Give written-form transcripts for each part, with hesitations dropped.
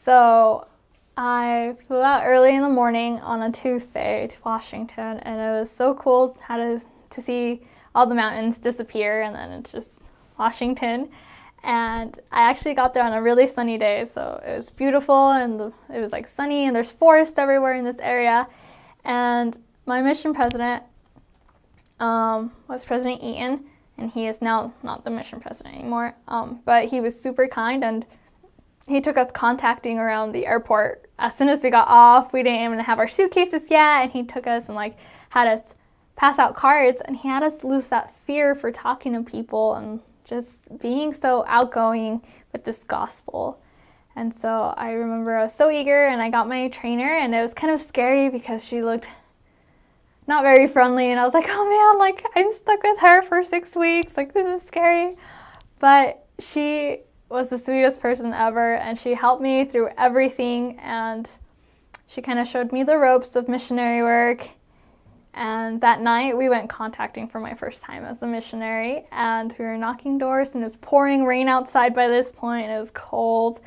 So I flew out early in the morning on a Tuesday to Washington, and it was so cool to see all the mountains disappear, and then it's just Washington. And I actually got there on a really sunny day, so it was beautiful, and it was like sunny, and there's forest everywhere in this area. And my mission president was President Eaton, and he is now not the mission president anymore, but he was super kind, and he took us contacting around the airport. As soon as we got off, we didn't even have our suitcases yet, and he took us and had us pass out cards, and he had us lose that fear for talking to people and just being so outgoing with this gospel. And so I remember I was so eager, and I got my trainer, and it was kind of scary because she looked not very friendly, and I was like, oh man, I'm stuck with her for 6 weeks, this is scary. But she was the sweetest person ever, and she helped me through everything, and she kind of showed me the ropes of missionary work. And that night we went contacting for my first time as a missionary, and we were knocking doors, and it was pouring rain outside by this point, and it was cold.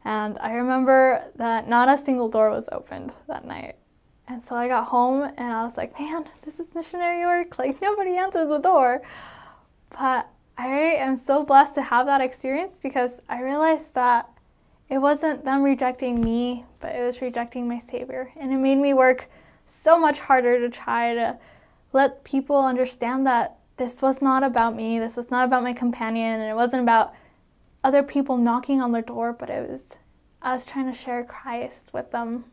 And I remember that not a single door was opened that night. And so I got home, and I was like, man, this is missionary work. Nobody answered the door. But I am so blessed to have that experience, because I realized that it wasn't them rejecting me, but it was rejecting my Savior. And it made me work so much harder to try to let people understand that this was not about me, this was not about my companion, and it wasn't about other people knocking on their door, but it was us trying to share Christ with them.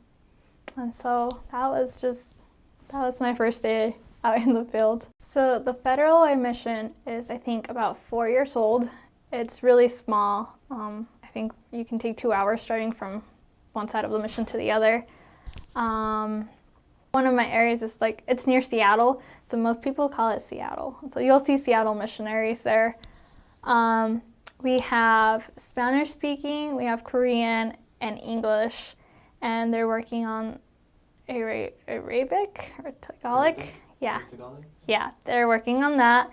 And so that was my first day out in the field. So the federal mission is, I think, about 4 years old. It's really small. I think you can take 2 hours driving from one side of the mission to the other. One of my areas is it's near Seattle, so most people call it Seattle. So you'll see Seattle missionaries there. We have Spanish speaking, we have Korean and English, and they're working on Arabic or Tagalog. Yeah. Yeah, they're working on that.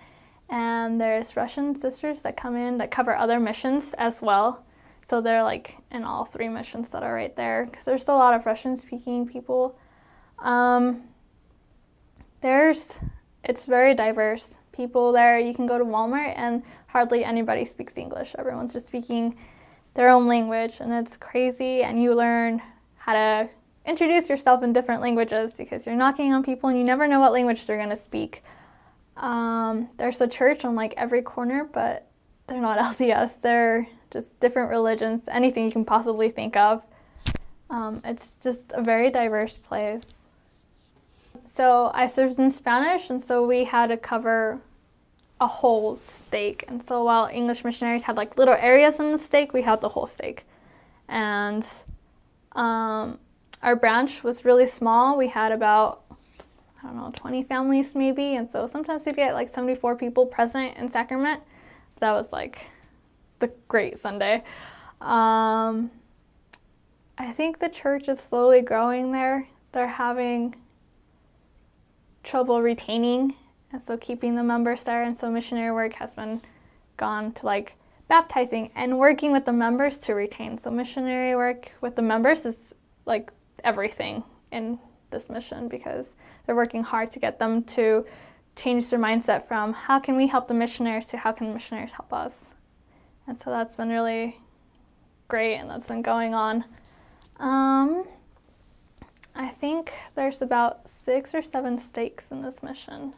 And there's Russian sisters that come in that cover other missions as well. So they're in all 3 missions that are right there, because there's a lot of Russian speaking people. It's very diverse. People there, you can go to Walmart and hardly anybody speaks English. Everyone's just speaking their own language, and it's crazy, and you learn how to introduce yourself in different languages, because you're knocking on people and you never know what language they're going to speak. There's a church on every corner, but they're not LDS. They're just different religions, anything you can possibly think of. It's just a very diverse place. So I served in Spanish, and so we had to cover a whole stake. And so while English missionaries had little areas in the stake, we had the whole stake. And our branch was really small. We had about, 20 families maybe. And so sometimes we'd get 74 people present in Sacrament. That was the great Sunday. I think the church is slowly growing there. They're having trouble retaining, and so keeping the members there. And so missionary work has been gone to baptizing and working with the members to retain. So missionary work with the members is everything in this mission, because they're working hard to get them to change their mindset from how can we help the missionaries to how can the missionaries help us. And so that's been really great, and that's been going on. I think there's about 6 or 7 stakes in this mission.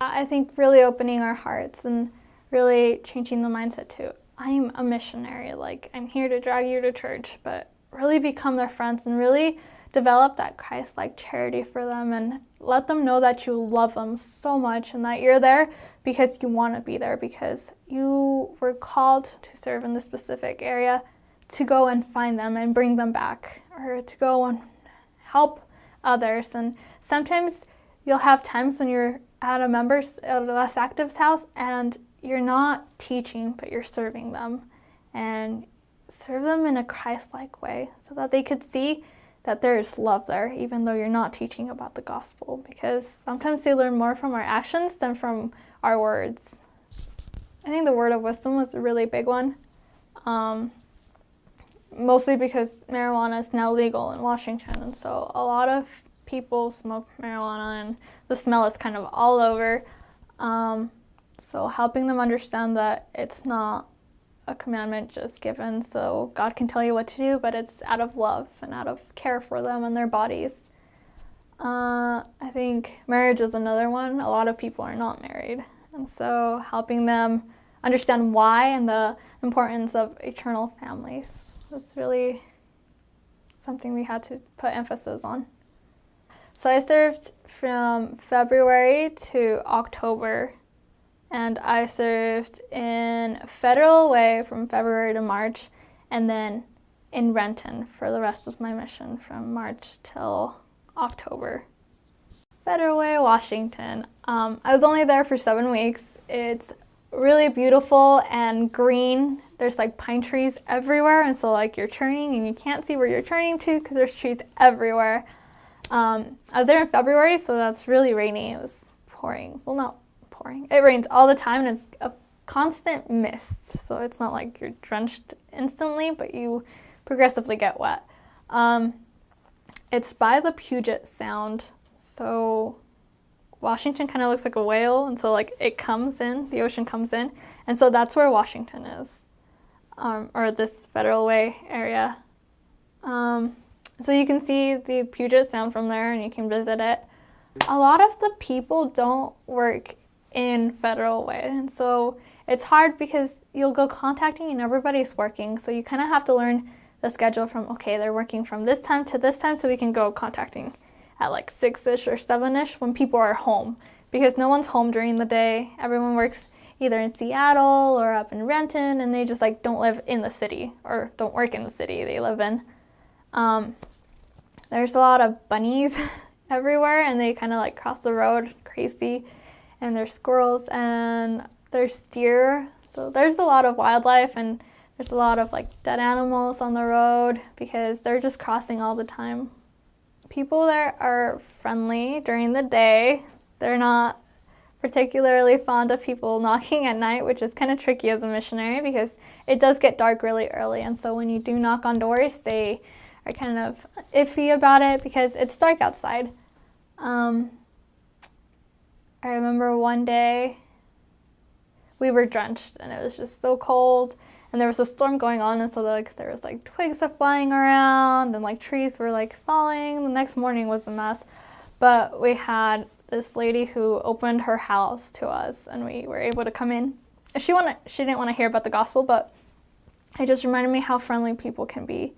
I think really opening our hearts and really changing the mindset to, I'm a missionary, I'm here to drag you to church, but really become their friends and really develop that Christ-like charity for them, and let them know that you love them so much, and that you're there because you want to be there, because you were called to serve in this specific area, to go and find them and bring them back, or to go and help others. And sometimes you'll have times when you're at a less active's house, and you're not teaching, but you're serving them, and serve them in a Christ-like way, so that they could see that there is love there, even though you're not teaching about the gospel, because sometimes they learn more from our actions than from our words. I think the word of wisdom was a really big one. mostly because marijuana is now legal in Washington, and so a lot of people smoke marijuana, and the smell is kind of all over. So helping them understand that it's not a commandment just given so God can tell you what to do, but it's out of love and out of care for them and their bodies. I think marriage is another one. A lot of people are not married, and so helping them understand why and the importance of eternal families. That's really something we had to put emphasis on. So I served from February to October, and I served in Federal Way from February to March, and then in Renton for the rest of my mission from March till October. Federal Way, Washington. I was only there for 7 weeks. It's really beautiful and green. There's like pine trees everywhere, and so like you're turning and you can't see where you're turning to because there's trees everywhere. I was there in February, so that's really rainy. It was pouring. Well, not pouring. It rains all the time, and it's a constant mist, so it's not like you're drenched instantly, but you progressively get wet. It's by the Puget Sound, so Washington kind of looks like a whale, and so like it comes in, the ocean comes in, and so that's where Washington is, or this Federal Way area. So you can see the Puget Sound from there, and you can visit it. A lot of the people don't work in Federal Way, and so it's hard because you'll go contacting and everybody's working, so you kind of have to learn the schedule from, okay, they're working from this time to this time, so we can go contacting at like 6-ish or 7-ish when people are home, because no one's home during the day. Everyone works either in Seattle or up in Renton, and they just like don't live in the city or don't work in the city they live in. There's a lot of bunnies everywhere, and they kind of like cross the road crazy, and there's squirrels and there's deer. So there's a lot of wildlife, and there's a lot of like dead animals on the road because they're just crossing all the time. People there are friendly during the day. They're not particularly fond of people knocking at night, which is kind of tricky as a missionary because it does get dark really early, and so when you do knock on doors, they are kind of iffy about it because it's dark outside. I remember one day we were drenched, and it was just so cold, and there was a storm going on, and so like there was like twigs flying around, and like trees were like falling. The next morning was a mess, but we had this lady who opened her house to us, and we were able to come in. She didn't want to hear about the gospel, but it just reminded me how friendly people can be.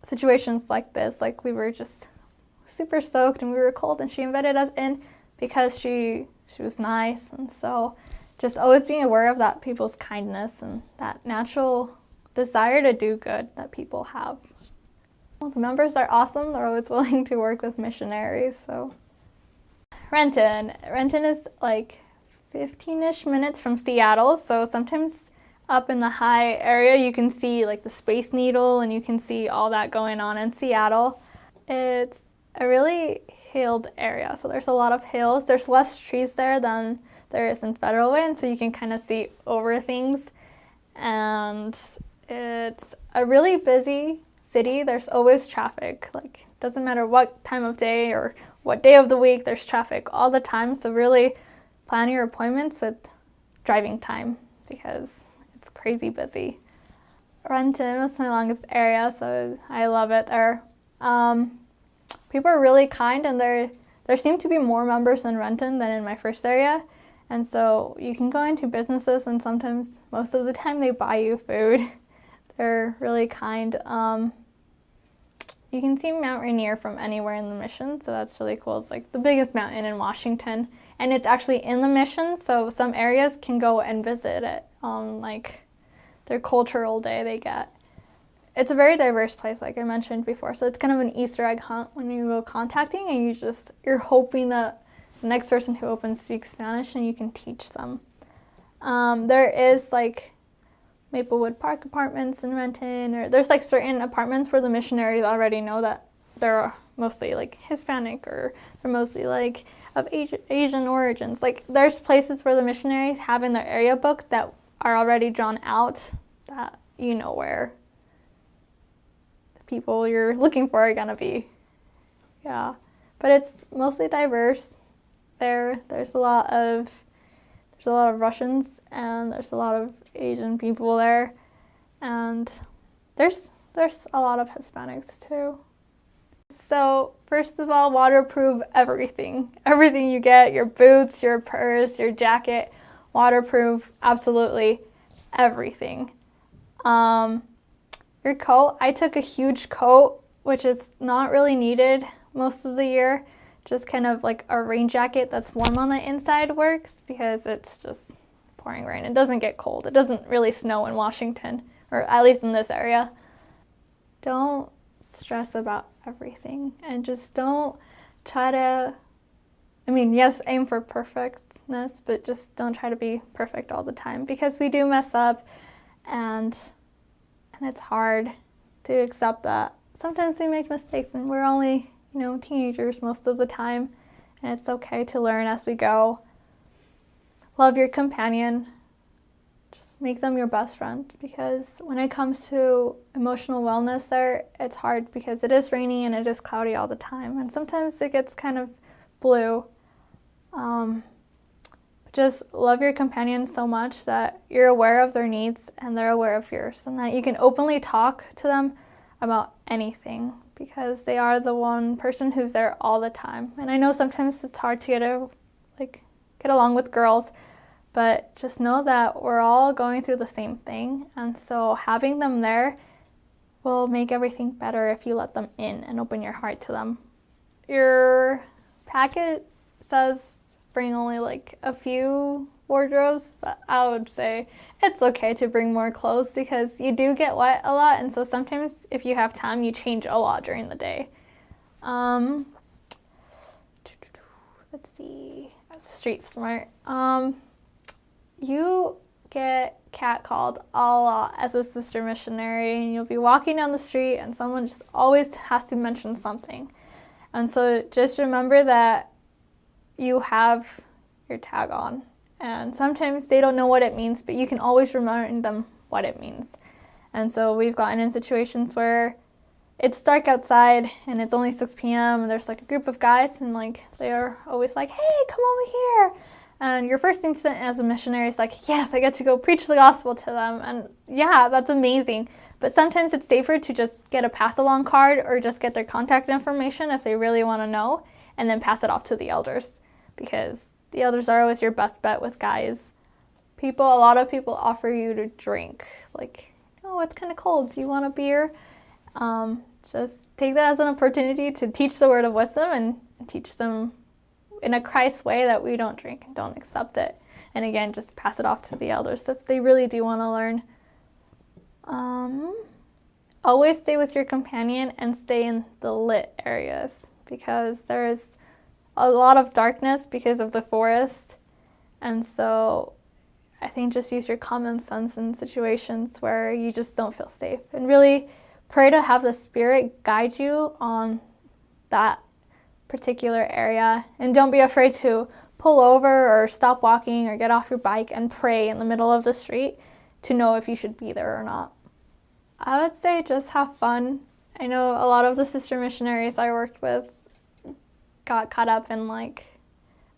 Situations like this, like we were just super soaked and we were cold, and she invited us in because she was nice. And so just always being aware of that people's kindness and that natural desire to do good that people have. Well, the members are awesome. They're always willing to work with missionaries. So Renton is like 15-ish minutes from Seattle, so sometimes up in the high area you can see like the Space Needle, and you can see all that going on in Seattle. It's a really hilled area, so there's a lot of hills. There's less trees there than there is in Federal Way, and so you can kind of see over things. And it's a really busy city. There's always traffic. Like, doesn't matter what time of day or what day of the week, there's traffic all the time. So really plan your appointments with driving time because it's crazy busy. Renton was my longest area, so I love it there. People are really kind, and there seem to be more members in Renton than in my first area. And so you can go into businesses, and sometimes, most of the time, they buy you food. They're really kind. You can see Mount Rainier from anywhere in the mission, so that's really cool. It's like the biggest mountain in Washington, and it's actually in the mission, so some areas can go and visit it on like their cultural day they get. It's a very diverse place, like I mentioned before, so it's kind of an Easter egg hunt when you go contacting, and you're hoping that the next person who opens speaks Spanish and you can teach them. There is like Maplewood Park apartments in Renton, or there's like certain apartments where the missionaries already know that they're mostly like Hispanic, or they're mostly like of Asian origins. Like there's places where the missionaries have in their area book that are already drawn out that you know where people you're looking for are going to be. Yeah. But it's mostly diverse. There's a lot of Russians, and there's a lot of Asian people there, and there's a lot of Hispanics too. So first of all, waterproof everything. Everything you get, your boots, your purse, your jacket, waterproof, absolutely everything. Your coat, I took a huge coat, which is not really needed most of the year. Just kind of like a rain jacket that's warm on the inside works, because it's just pouring rain. It doesn't get cold. It doesn't really snow in Washington, or at least in this area. Don't stress about everything, and just don't try to, yes, aim for perfectness, but just don't try to be perfect all the time, because we do mess up, and it's hard to accept that. Sometimes we make mistakes, and we're only teenagers most of the time, and it's okay to learn as we go. Love your companion. Just make them your best friend, because when it comes to emotional wellness there, it's hard because it is rainy and it is cloudy all the time, and sometimes it gets kind of blue. Just love your companion so much that you're aware of their needs and they're aware of yours, and that you can openly talk to them about anything, because they are the one person who's there all the time. And I know sometimes it's hard to get along with girls, but just know that we're all going through the same thing, and so having them there will make everything better if you let them in and open your heart to them. Your packet says bring only a few wardrobes, but I would say it's okay to bring more clothes, because you do get wet a lot, and so sometimes if you have time, you change a lot during the day. Let's see, street smart. You get catcalled a lot as a sister missionary, and you'll be walking down the street and someone just always has to mention something. And so just remember that you have your tag on, and sometimes they don't know what it means, but you can always remind them what it means. And so we've gotten in situations where it's dark outside and it's only 6 p.m. and there's a group of guys, and they're always like, hey, come over here. And your first instinct as a missionary is yes, I get to go preach the gospel to them. And yeah, that's amazing. But sometimes it's safer to just get a pass-along card, or just get their contact information if they really want to know, and then pass it off to the elders, because the elders are always your best bet with guys. A lot of people offer you to drink. Oh, it's kind of cold. Do you want a beer? Just take that as an opportunity to teach the word of wisdom, and teach them in a Christ way that we don't drink and don't accept it. And again, just pass it off to the elders if they really do want to learn. Always stay with your companion and stay in the lit areas, because there's a lot of darkness because of the forest. And so I think just use your common sense in situations where you just don't feel safe, and really pray to have the Spirit guide you on that particular area. And don't be afraid to pull over or stop walking or get off your bike and pray in the middle of the street to know if you should be there or not. I would say just have fun. I know a lot of the sister missionaries I worked with got caught up in I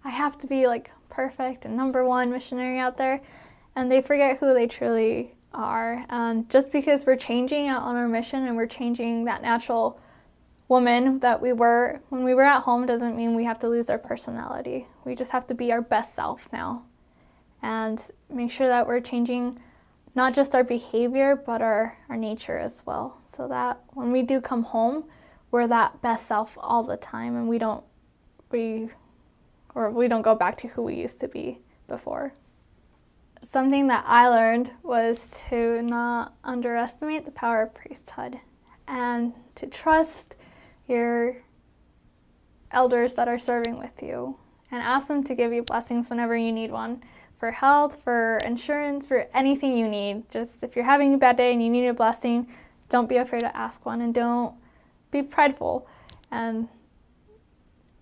have to be perfect and number one missionary out there, and they forget who they truly are. And just because we're changing out on our mission and we're changing that natural woman that we were when we were at home doesn't mean we have to lose our personality. We just have to be our best self now, and make sure that we're changing not just our behavior but our nature as well, so that when we do come home, we're that best self all the time, and we don't go back to who we used to be before. Something that I learned was to not underestimate the power of priesthood, and to trust your elders that are serving with you, and ask them to give you blessings whenever you need one, for health, for insurance, for anything you need. Just if you're having a bad day and you need a blessing, don't be afraid to ask one, and don't be prideful, and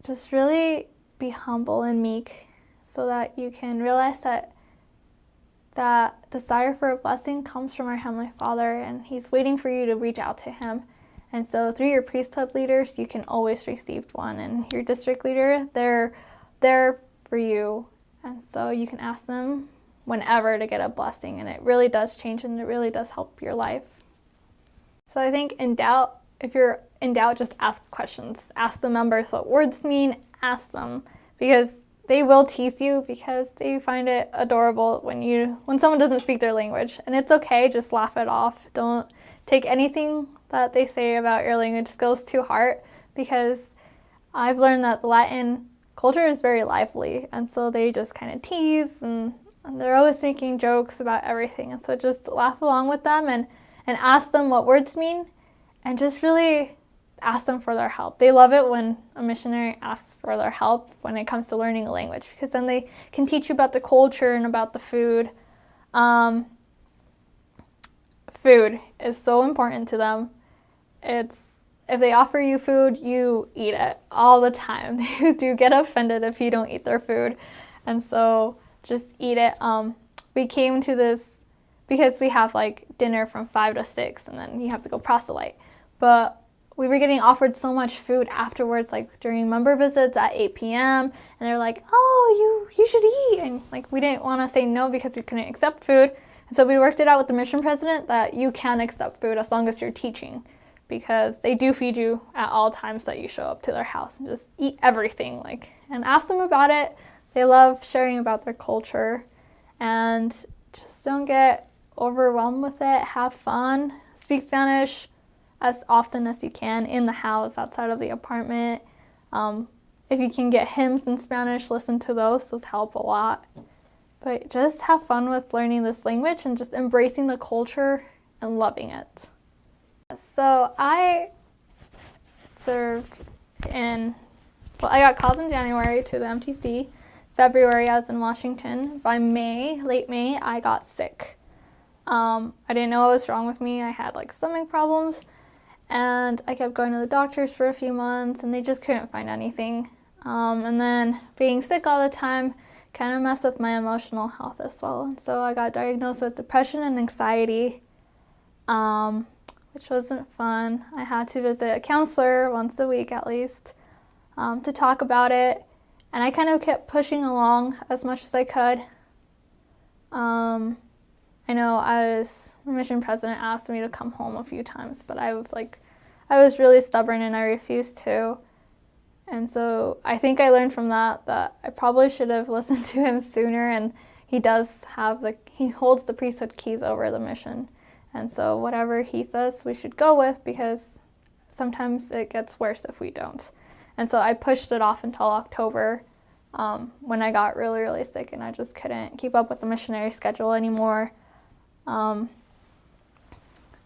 just really be humble and meek, so that you can realize that desire for a blessing comes from our Heavenly Father, and He's waiting for you to reach out to Him And so through your priesthood leaders, you can always receive one. And your district leader, they're there for you. And so you can ask them whenever to get a blessing. And it really does change and it really does help your life. So I think if you're in doubt, just ask questions. Ask the members what words mean. Ask them, because they will tease you because they find it adorable when someone doesn't speak their language. And it's okay, just laugh it off. Don't take anything that they say about your language skills to heart, because I've learned that the Latin culture is very lively, and so they just kind of tease and they're always making jokes about everything. And so just laugh along with them and ask them what words mean, and just really ask them for their help. They love it when a missionary asks for their help when it comes to learning a language, because then they can teach you about the culture and about the food. Food is so important to them. If they offer you food, you eat it all the time. They do get offended if you don't eat their food. And so just eat it. We came to this because we have like dinner from 5 to 6 and then you have to go proselyte. But we were getting offered so much food afterwards, like during member visits at 8 p.m. And they're like, oh, you should eat. And like we didn't want to say no because we couldn't accept food. And so we worked it out with the mission president that you can accept food as long as you're teaching, because they do feed you at all times that you show up to their house, and just eat everything, and ask them about it. They love sharing about their culture, and just don't get overwhelmed with it. Have fun. Speak Spanish as often as you can in the house, outside of the apartment. If you can get hymns in Spanish, listen to those. Those help a lot. But just have fun with learning this language and just embracing the culture and loving it. So I served I got called in January to the MTC. February I was in Washington. By late May, I got sick. I didn't know what was wrong with me. I had stomach problems, and I kept going to the doctors for a few months, and they just couldn't find anything. And then being sick all the time kind of messed with my emotional health as well. And so I got diagnosed with depression and anxiety, which wasn't fun. I had to visit a counselor once a week at least to talk about it. And I kind of kept pushing along as much as I could. I know my mission president asked me to come home a few times, but I was really stubborn and I refused to. And so I think I learned from that I probably should have listened to him sooner, and he holds the priesthood keys over the mission. And so whatever he says we should go with, because sometimes it gets worse if we don't. And so I pushed it off until October when I got really, really sick and I just couldn't keep up with the missionary schedule anymore. I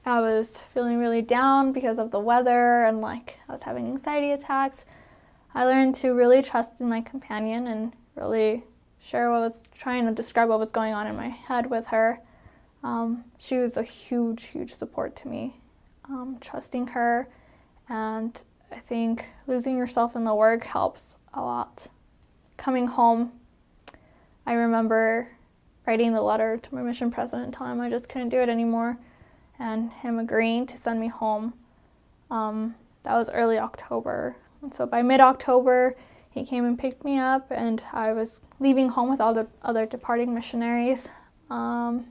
was feeling really down because of the weather, and I was having anxiety attacks. I learned to really trust in my companion and really trying to describe what was going on in my head with her. She was a huge, huge support to me. Trusting her, and I think losing yourself in the work helps a lot. Coming home, I remember writing the letter to my mission president telling him I just couldn't do it anymore, and him agreeing to send me home. That was early October. And so by mid-October, he came and picked me up, and I was leaving home with all the other departing missionaries. I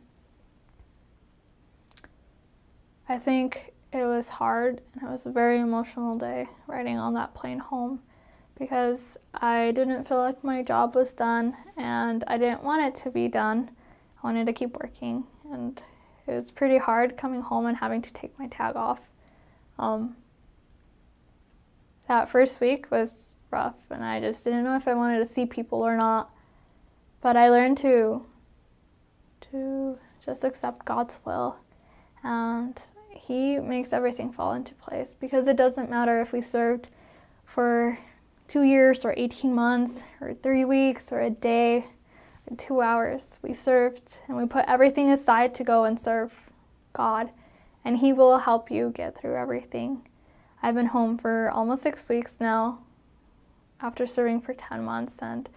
think it was hard, and it was a very emotional day riding on that plane home, because I didn't feel like my job was done, and I didn't want it to be done. I wanted to keep working, and it was pretty hard coming home and having to take my tag off. That first week was rough, and I just didn't know if I wanted to see people or not. But I learned to just accept God's will, and He makes everything fall into place, because it doesn't matter if we served for 2 years or 18 months or 3 weeks or a day or 2 hours. We served, and we put everything aside to go and serve God, and He will help you get through everything. I've been home for almost 6 weeks now after serving for 10 months, and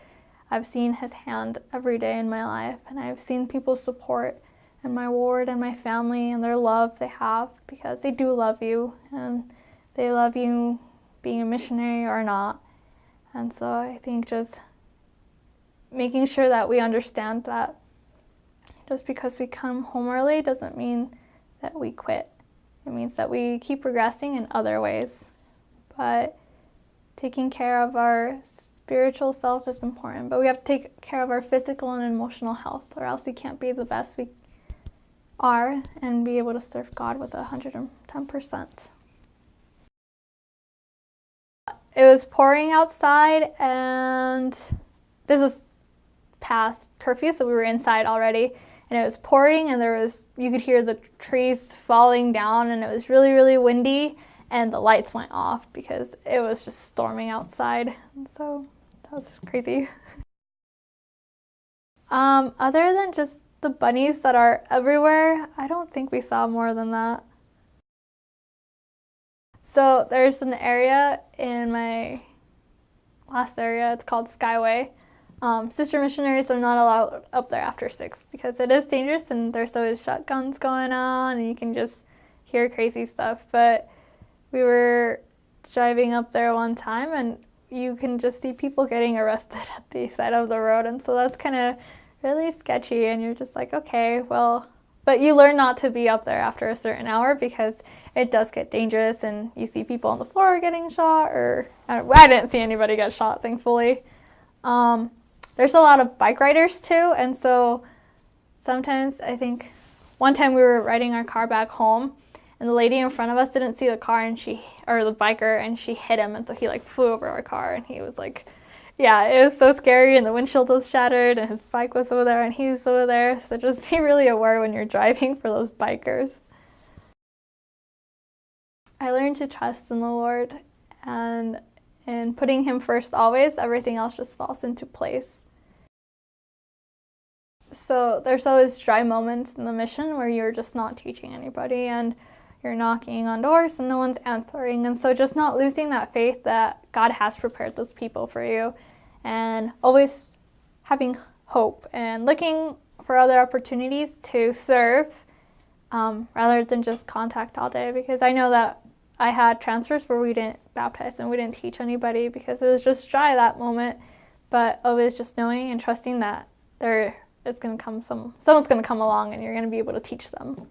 I've seen His hand every day in my life, and I've seen people's support in my ward and my family and their love they have, because they do love you, and they love you being a missionary or not. And so I think just making sure that we understand that just because we come home early doesn't mean that we quit. It means that we keep progressing in other ways. But taking care of our spiritual self is important, but we have to take care of our physical and emotional health, or else we can't be the best we are and be able to serve God with 110%. It was pouring outside, and this was past curfew, so we were inside already, and it was pouring, and you could hear the trees falling down, and it was really, really windy, and the lights went off because it was just storming outside. And so that was crazy. Other than just the bunnies that are everywhere, I don't think we saw more than that. So there's an area in my last area, it's called Skyway. Sister missionaries are not allowed up there after 6 because it is dangerous, and there's always shotguns going on and you can just hear crazy stuff. But we were driving up there one time and you can just see people getting arrested at the side of the road, and so that's kind of really sketchy, and you're just like, okay, well, but you learn not to be up there after a certain hour because it does get dangerous, and you see people on the floor getting shot, or I didn't see anybody get shot, thankfully. There's a lot of bike riders too, and so sometimes I think one time we were riding our car back home, and the lady in front of us didn't see the car, or the biker, and she hit him, and so he flew over our car, and he was yeah, it was so scary, and the windshield was shattered, and his bike was over there, and he was over there. So just be really aware when you're driving for those bikers. I learned to trust in the Lord, and in putting Him first always, everything else just falls into place. So there's always dry moments in the mission where you're just not teaching anybody, and you're knocking on doors and no one's answering. And so just not losing that faith that God has prepared those people for you, and always having hope and looking for other opportunities to serve rather than just contact all day. Because I know that I had transfers where we didn't baptize and we didn't teach anybody because it was just dry that moment, but always just knowing and trusting that someone's going to come along and you're going to be able to teach them.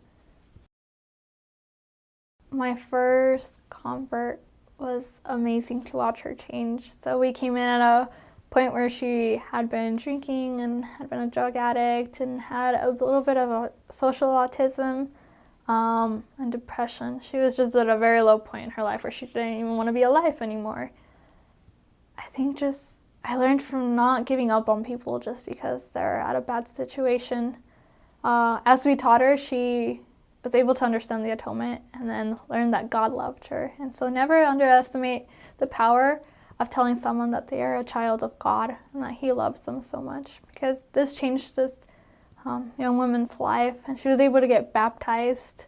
My first convert was amazing to watch her change. So we came in at a point where she had been drinking and had been a drug addict and had a little bit of a social autism and depression. She was just at a very low point in her life where she didn't even want to be alive anymore. I think I learned from not giving up on people just because they're at a bad situation. As we taught her, she was able to understand the atonement and then learn that God loved her. And so never underestimate the power of telling someone that they are a child of God and that He loves them so much, because this changed this young woman's life, and she was able to get baptized.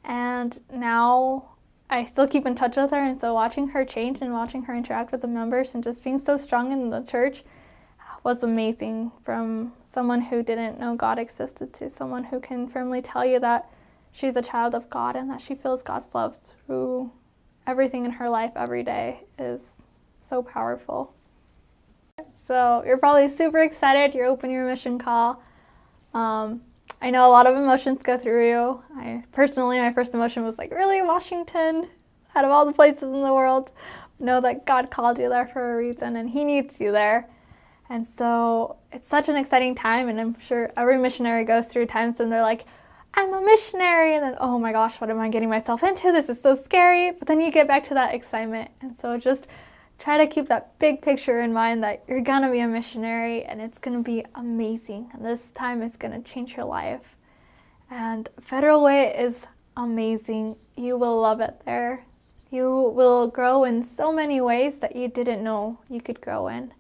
And now I still keep in touch with her, and so watching her change and watching her interact with the members and just being so strong in the church was amazing. From someone who didn't know God existed to someone who can firmly tell you that she's a child of God and that she feels God's love through everything in her life every day is so powerful. So you're probably super excited. You're opening your mission call. I know a lot of emotions go through you. Personally, my first emotion was really, Washington? Out of all the places in the world, know that God called you there for a reason and He needs you there. And so it's such an exciting time, and I'm sure every missionary goes through times when they're like, I'm a missionary, and then, oh my gosh, what am I getting myself into? This is so scary. But then you get back to that excitement. And so just try to keep that big picture in mind that you're going to be a missionary and it's going to be amazing. And this time is going to change your life. And Federal Way is amazing. You will love it there. You will grow in so many ways that you didn't know you could grow in.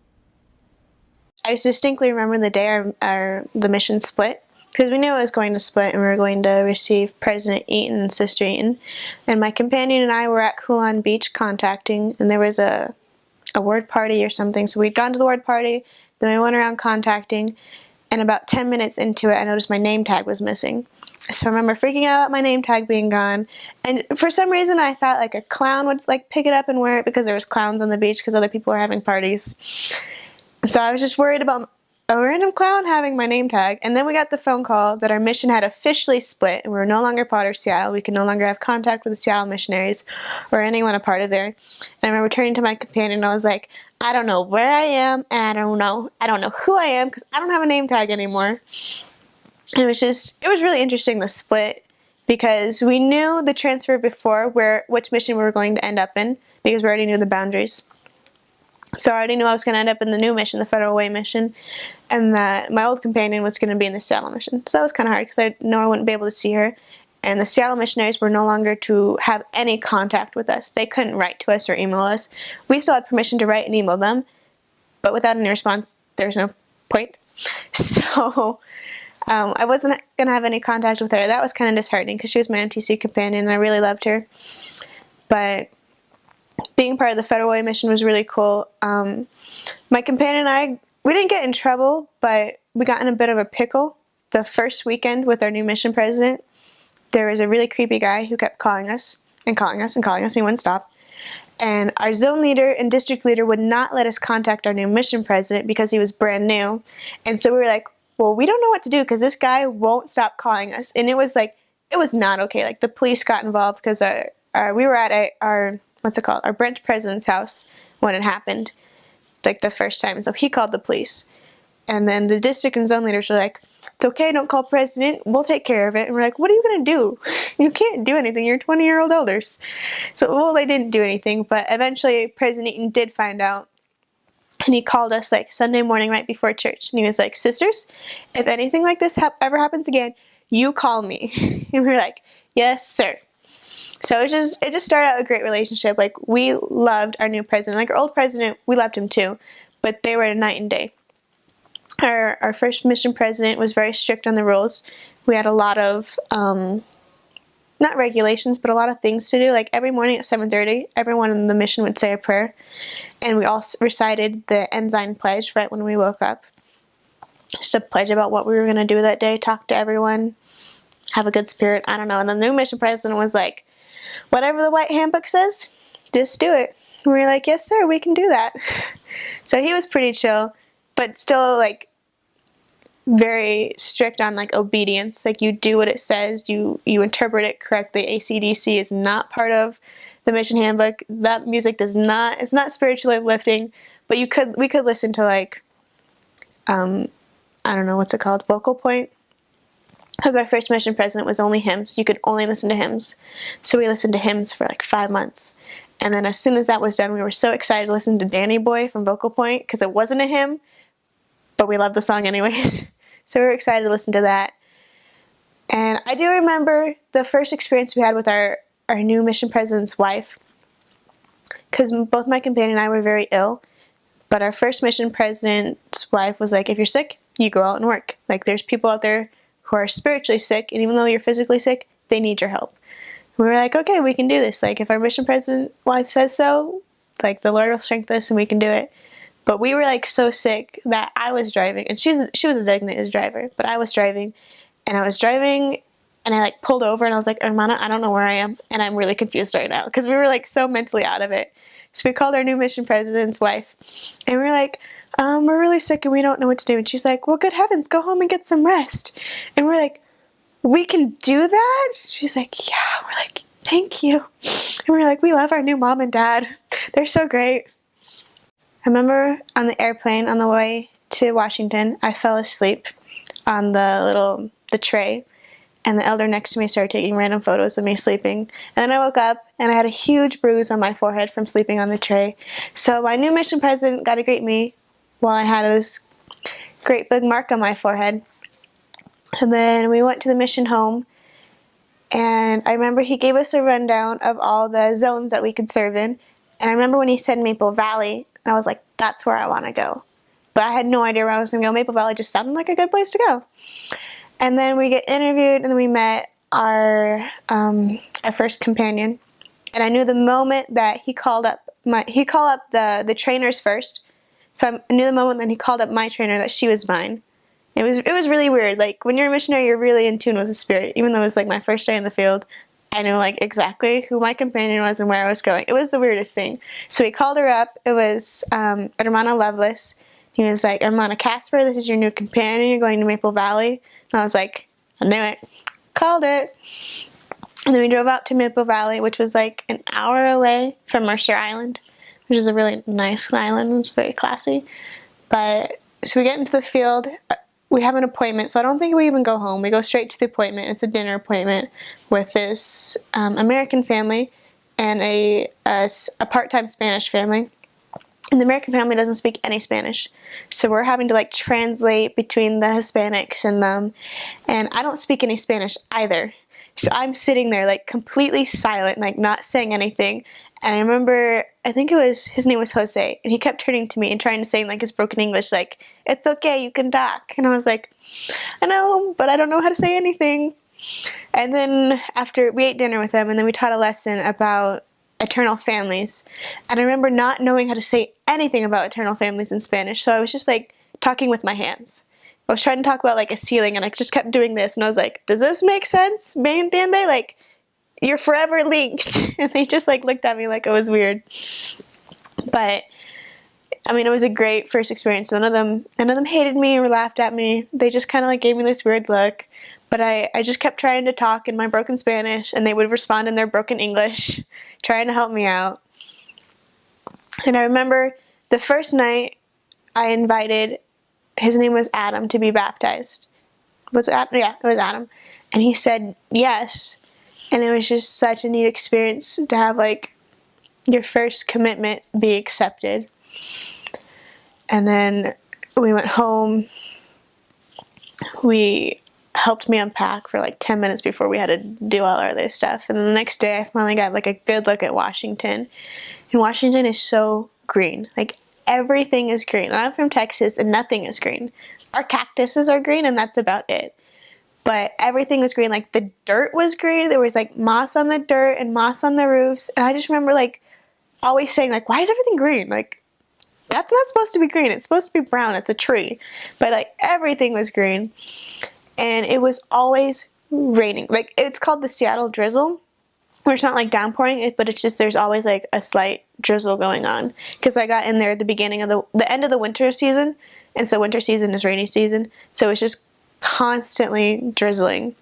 I distinctly remember the day the mission split, because we knew it was going to split and we were going to receive President Eaton and Sister Eaton. And my companion and I were at Coulon Beach contacting, and there was a word party or something. So we'd gone to the word party, then we went around contacting, and about 10 minutes into it, I noticed my name tag was missing. So I remember freaking out about my name tag being gone, and for some reason I thought like a clown would like pick it up and wear it because there was clowns on the beach because other people were having parties. So I was just worried about a random clown having my name tag, and then we got the phone call that our mission had officially split and we were no longer part of Seattle. We could no longer have contact with the Seattle missionaries or anyone a part of there. And I remember turning to my companion and I was like, I don't know where I am, and I don't know who I am because I don't have a name tag anymore. And it was really interesting, the split, because we knew the transfer before which mission we were going to end up in because we already knew the boundaries. So I already knew I was going to end up in the new mission, the Federal Way mission, and that my old companion was going to be in the Seattle mission. So that was kind of hard because I know I wouldn't be able to see her. And the Seattle missionaries were no longer to have any contact with us. They couldn't write to us or email us. We still had permission to write and email them, but without any response, there's no point. So I wasn't going to have any contact with her. That was kind of disheartening because she was my MTC companion and I really loved her. But being part of the Federal Way mission was really cool. My companion and I, we didn't get in trouble, but we got in a bit of a pickle. The first weekend with our new mission president, there was a really creepy guy who kept calling us and calling us and calling us, and he wouldn't stop. And our zone leader and district leader would not let us contact our new mission president because he was brand new. And so we were like, well, we don't know what to do because this guy won't stop calling us. And it was not okay. Like, the police got involved because we were at our branch president's house when it happened, like the first time. And so he called the police. And then the district and zone leaders were like, it's okay, don't call president, we'll take care of it. And we're like, what are you going to do? You can't do anything, you're 20-year-old elders. So, well, they didn't do anything, but eventually President Eaton did find out. And he called us like Sunday morning right before church. And he was like, sisters, if anything like this ever happens again, you call me. And we were like, yes, sir. So it just started out a great relationship. Like, we loved our new president. Like, our old president, we loved him too, but they were a night and day. Our first mission president was very strict on the rules. We had a lot of, not regulations, but a lot of things to do. Like, every morning at 7:30, everyone in the mission would say a prayer. And we all recited the Ensign Pledge right when we woke up. Just a pledge about what we were going to do that day, talk to everyone, have a good spirit, I don't know. And the new mission president was like, whatever the white handbook says, just do it. And we were like, yes, sir, we can do that. So he was pretty chill, but still, like, very strict on, like, obedience. Like, you do what it says, you interpret it correctly. AC/DC is not part of the mission handbook. That music it's not spiritually uplifting, but we could listen to, like, I don't know, what's it called, vocal point? Because our first mission president was only hymns. You could only listen to hymns. So we listened to hymns for like 5 months. And then as soon as that was done, we were so excited to listen to Danny Boy from Vocal Point because it wasn't a hymn, but we loved the song anyways. So we were excited to listen to that. And I do remember the first experience we had with our new mission president's wife, because both my companion and I were very ill. But our first mission president's wife was like, if you're sick, you go out and work. Like, there's people out there who are spiritually sick, and even though you're physically sick, they need your help. We were like, okay, we can do this. Like, if our mission president wife says so, like, the Lord will strengthen us and we can do it. But we were, like, so sick that I was driving, and she was a designated driver, but I was driving, and I, like, pulled over, and I was like, Hermana, I don't know where I am, and I'm really confused right now, because we were, like, so mentally out of it. So we called our new mission president's wife, and we were like, we're really sick, and we don't know what to do. And she's like, well, good heavens, go home and get some rest. And we're like, we can do that? She's like, yeah. We're like, thank you. And we're like, we love our new mom and dad. They're so great. I remember on the airplane on the way to Washington, I fell asleep on the tray, and the elder next to me started taking random photos of me sleeping. And then I woke up, and I had a huge bruise on my forehead from sleeping on the tray. So my new mission president got to greet me while I had this great big mark on my forehead. And then we went to the mission home, and I remember he gave us a rundown of all the zones that we could serve in. And I remember when he said Maple Valley, I was like, that's where I want to go. But I had no idea where I was going to go. Maple Valley just sounded like a good place to go. And then we get interviewed, and then we met our first companion. And I knew the moment that he called up the trainers first. So I knew the moment that he called up my trainer that she was mine. It was really weird. Like, when you're a missionary, you're really in tune with the Spirit. Even though it was like my first day in the field, I knew like exactly who my companion was and where I was going. It was the weirdest thing. So he called her up. It was Hermana Lovelace. He was like, Hermana Casper, this is your new companion. You're going to Maple Valley. And I was like, I knew it. Called it. And then we drove out to Maple Valley, which was like an hour away from Mercer Island, which is a really nice island. It's very classy. But so we get into the field. We have an appointment, so I don't think we even go home. We go straight to the appointment. It's a dinner appointment with this American family and a part-time Spanish family. And the American family doesn't speak any Spanish, so we're having to like translate between the Hispanics and them. And I don't speak any Spanish either, so I'm sitting there like completely silent, like not saying anything. And I remember, I think his name was Jose, and he kept turning to me and trying to say in like his broken English, like, it's okay, you can talk. And I was like, I know, but I don't know how to say anything. And then after we ate dinner with them, and then we taught a lesson about eternal families. And I remember not knowing how to say anything about eternal families in Spanish, so I was just like talking with my hands. I was trying to talk about like a ceiling, and I just kept doing this, and I was like, does this make sense? ¿Me entiende? Like, you're forever linked. And they just like looked at me like it was weird. But I mean, it was a great first experience. None of them hated me or laughed at me. They just kind of like gave me this weird look. But I just kept trying to talk in my broken Spanish, and they would respond in their broken English, trying to help me out. And I remember the first night I invited, his name was Adam, to be baptized. Was it Adam? Yeah, it was Adam. And he said yes. And it was just such a neat experience to have like your first commitment be accepted. And then we went home. We helped me unpack for like 10 minutes before we had to do all our other stuff. And then the next day I finally got like a good look at Washington. And Washington is so green. Like, everything is green. I'm from Texas and nothing is green. Our cactuses are green and that's about it. But everything was green. Like, the dirt was green. There was like moss on the dirt and moss on the roofs. And I just remember like always saying like, why is everything green? Like, that's not supposed to be green. It's supposed to be brown. It's a tree. But like, everything was green. And it was always raining. Like, it's called the Seattle drizzle, where it's not like downpouring, but it's just there's always like a slight drizzle going on. Because I got in there at the beginning of the end of the winter season, and so winter season is rainy season. So it's just constantly drizzling.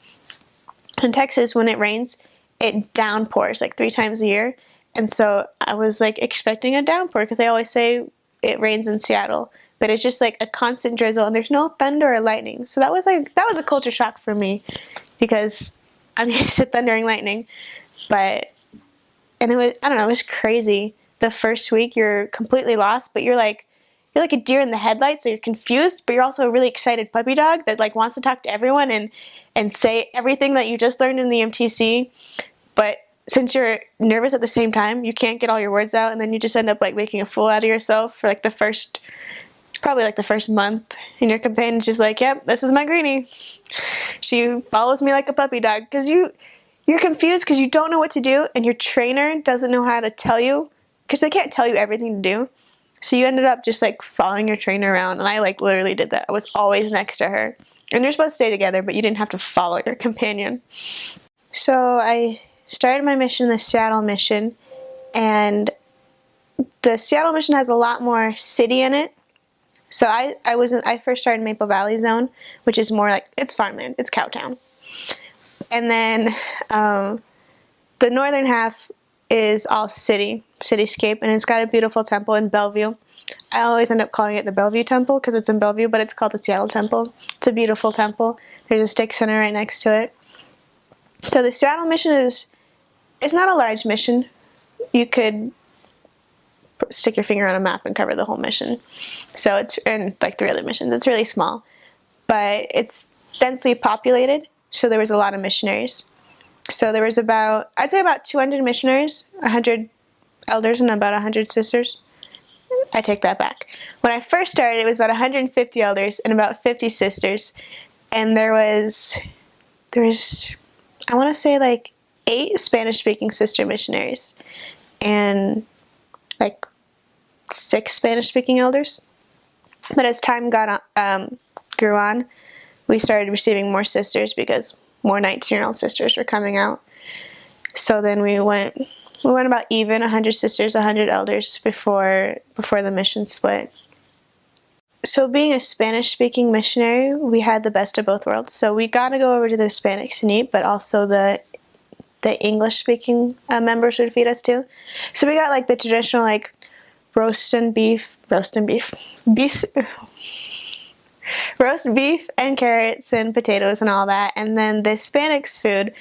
In Texas, when it rains, it downpours like 3 times a year. And so I was like expecting a downpour, because they always say it rains in Seattle. But it's just like a constant drizzle, and there's no thunder or lightning. So that was a culture shock for me, because I'm used to thunder and lightning. And it was, I don't know, it was crazy. The first week you're completely lost, but you're like a deer in the headlights, so you're confused, but you're also a really excited puppy dog that like wants to talk to everyone and say everything that you just learned in the MTC. But since you're nervous at the same time, you can't get all your words out, and then you just end up like making a fool out of yourself for like the first month. And your companion's just like, yep, this is my greenie. She follows me like a puppy dog, because you're confused because you don't know what to do, and your trainer doesn't know how to tell you, because they can't tell you everything to do. So you ended up just like following your trainer around, and I like literally did that. I was always next to her. And you're supposed to stay together, but you didn't have to follow your companion. So I started my mission, the Seattle mission, and the Seattle mission has a lot more city in it. So I first started in Maple Valley Zone, which is more like, it's farmland, it's Cowtown. And then the northern half is all cityscape, and it's got a beautiful temple in Bellevue. I always end up calling it the Bellevue Temple because it's in Bellevue, but it's called the Seattle Temple. It's a beautiful temple. There's a stick center right next to it. So the Seattle mission it's not a large mission. You could stick your finger on a map and cover the whole mission. So it's, and like 3 other missions, it's really small. But it's densely populated, so there was a lot of missionaries. So there was I'd say about 200 missionaries, 100 elders, and about 100 sisters. I take that back. When I first started, it was about 150 elders and about 50 sisters. And there was I want to say like 8 Spanish-speaking sister missionaries and like 6 Spanish-speaking elders. But as time got grew on, we started receiving more sisters because more 19-year-old sisters were coming out. So then we went about even 100 sisters, 100 elders before the mission split. So being a Spanish-speaking missionary, we had the best of both worlds. So we got to go over to the Hispanics and eat, but also the English-speaking members would feed us too. So we got like the traditional like roast beef and carrots and potatoes and all that. And then the Hispanics food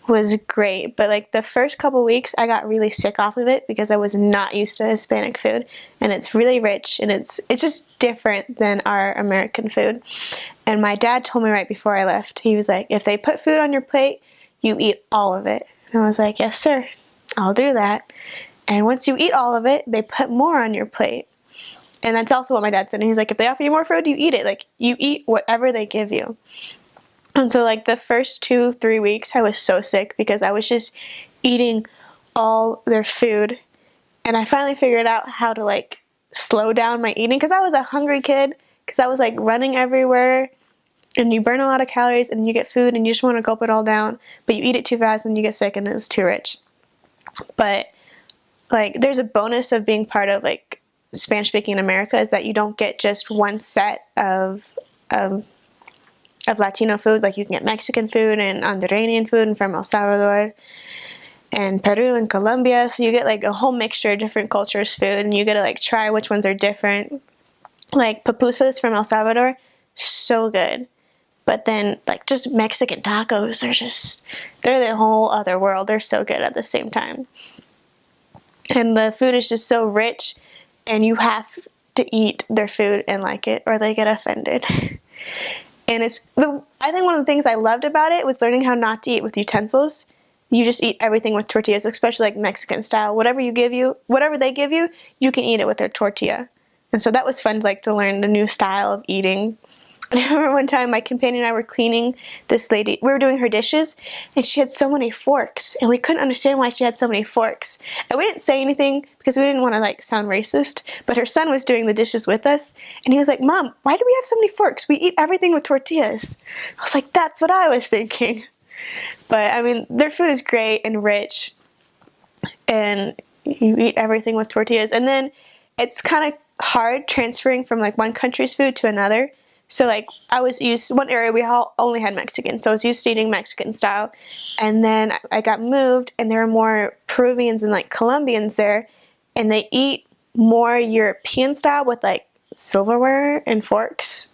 was great, but like the first couple weeks I got really sick off of it because I was not used to Hispanic food, and it's really rich and it's just different than our American food. And my dad told me right before I left, he was like, if they put food on your plate, you eat all of it. And I was like, yes sir, I'll do that. And once you eat all of it, they put more on your plate. And that's also what my dad said. And he's like, if they offer you more food, you eat it. Like, you eat whatever they give you. And so like the first 2-3 weeks I was so sick because I was just eating all their food, and I finally figured out how to like slow down my eating because I was a hungry kid, because I was like running everywhere, and you burn a lot of calories and you get food and you just want to gulp it all down, but you eat it too fast and you get sick and it's too rich. But like there's a bonus of being part of like Spanish speaking in America is that you don't get just one set of Latino food. Like you can get Mexican food and Honduran food and from El Salvador and Peru and Colombia. So you get like a whole mixture of different cultures' food, and you get to like try which ones are different. Like pupusas from El Salvador, so good. But then like just Mexican tacos they're the whole other world. They're so good at the same time. And the food is just so rich, and you have to eat their food and like it or they get offended. And I think one of the things I loved about it was learning how not to eat with utensils. You just eat everything with tortillas, especially like Mexican style. Whatever they give you, you can eat it with their tortilla. And so that was fun, like to learn the new style of eating. And I remember one time my companion and I were cleaning this lady. We were doing her dishes, and she had so many forks, and we couldn't understand why she had so many forks. And we didn't say anything because we didn't want to like sound racist, but her son was doing the dishes with us, and he was like, Mom, why do we have so many forks? We eat everything with tortillas. I was like, that's what I was thinking. But I mean, their food is great and rich, and you eat everything with tortillas. And then it's kind of hard transferring from like one country's food to another. So like I was used, one area we all only had Mexican, so I was used to eating Mexican style. And then I got moved, and there were more Peruvians and like Colombians there, and they eat more European style with like silverware and forks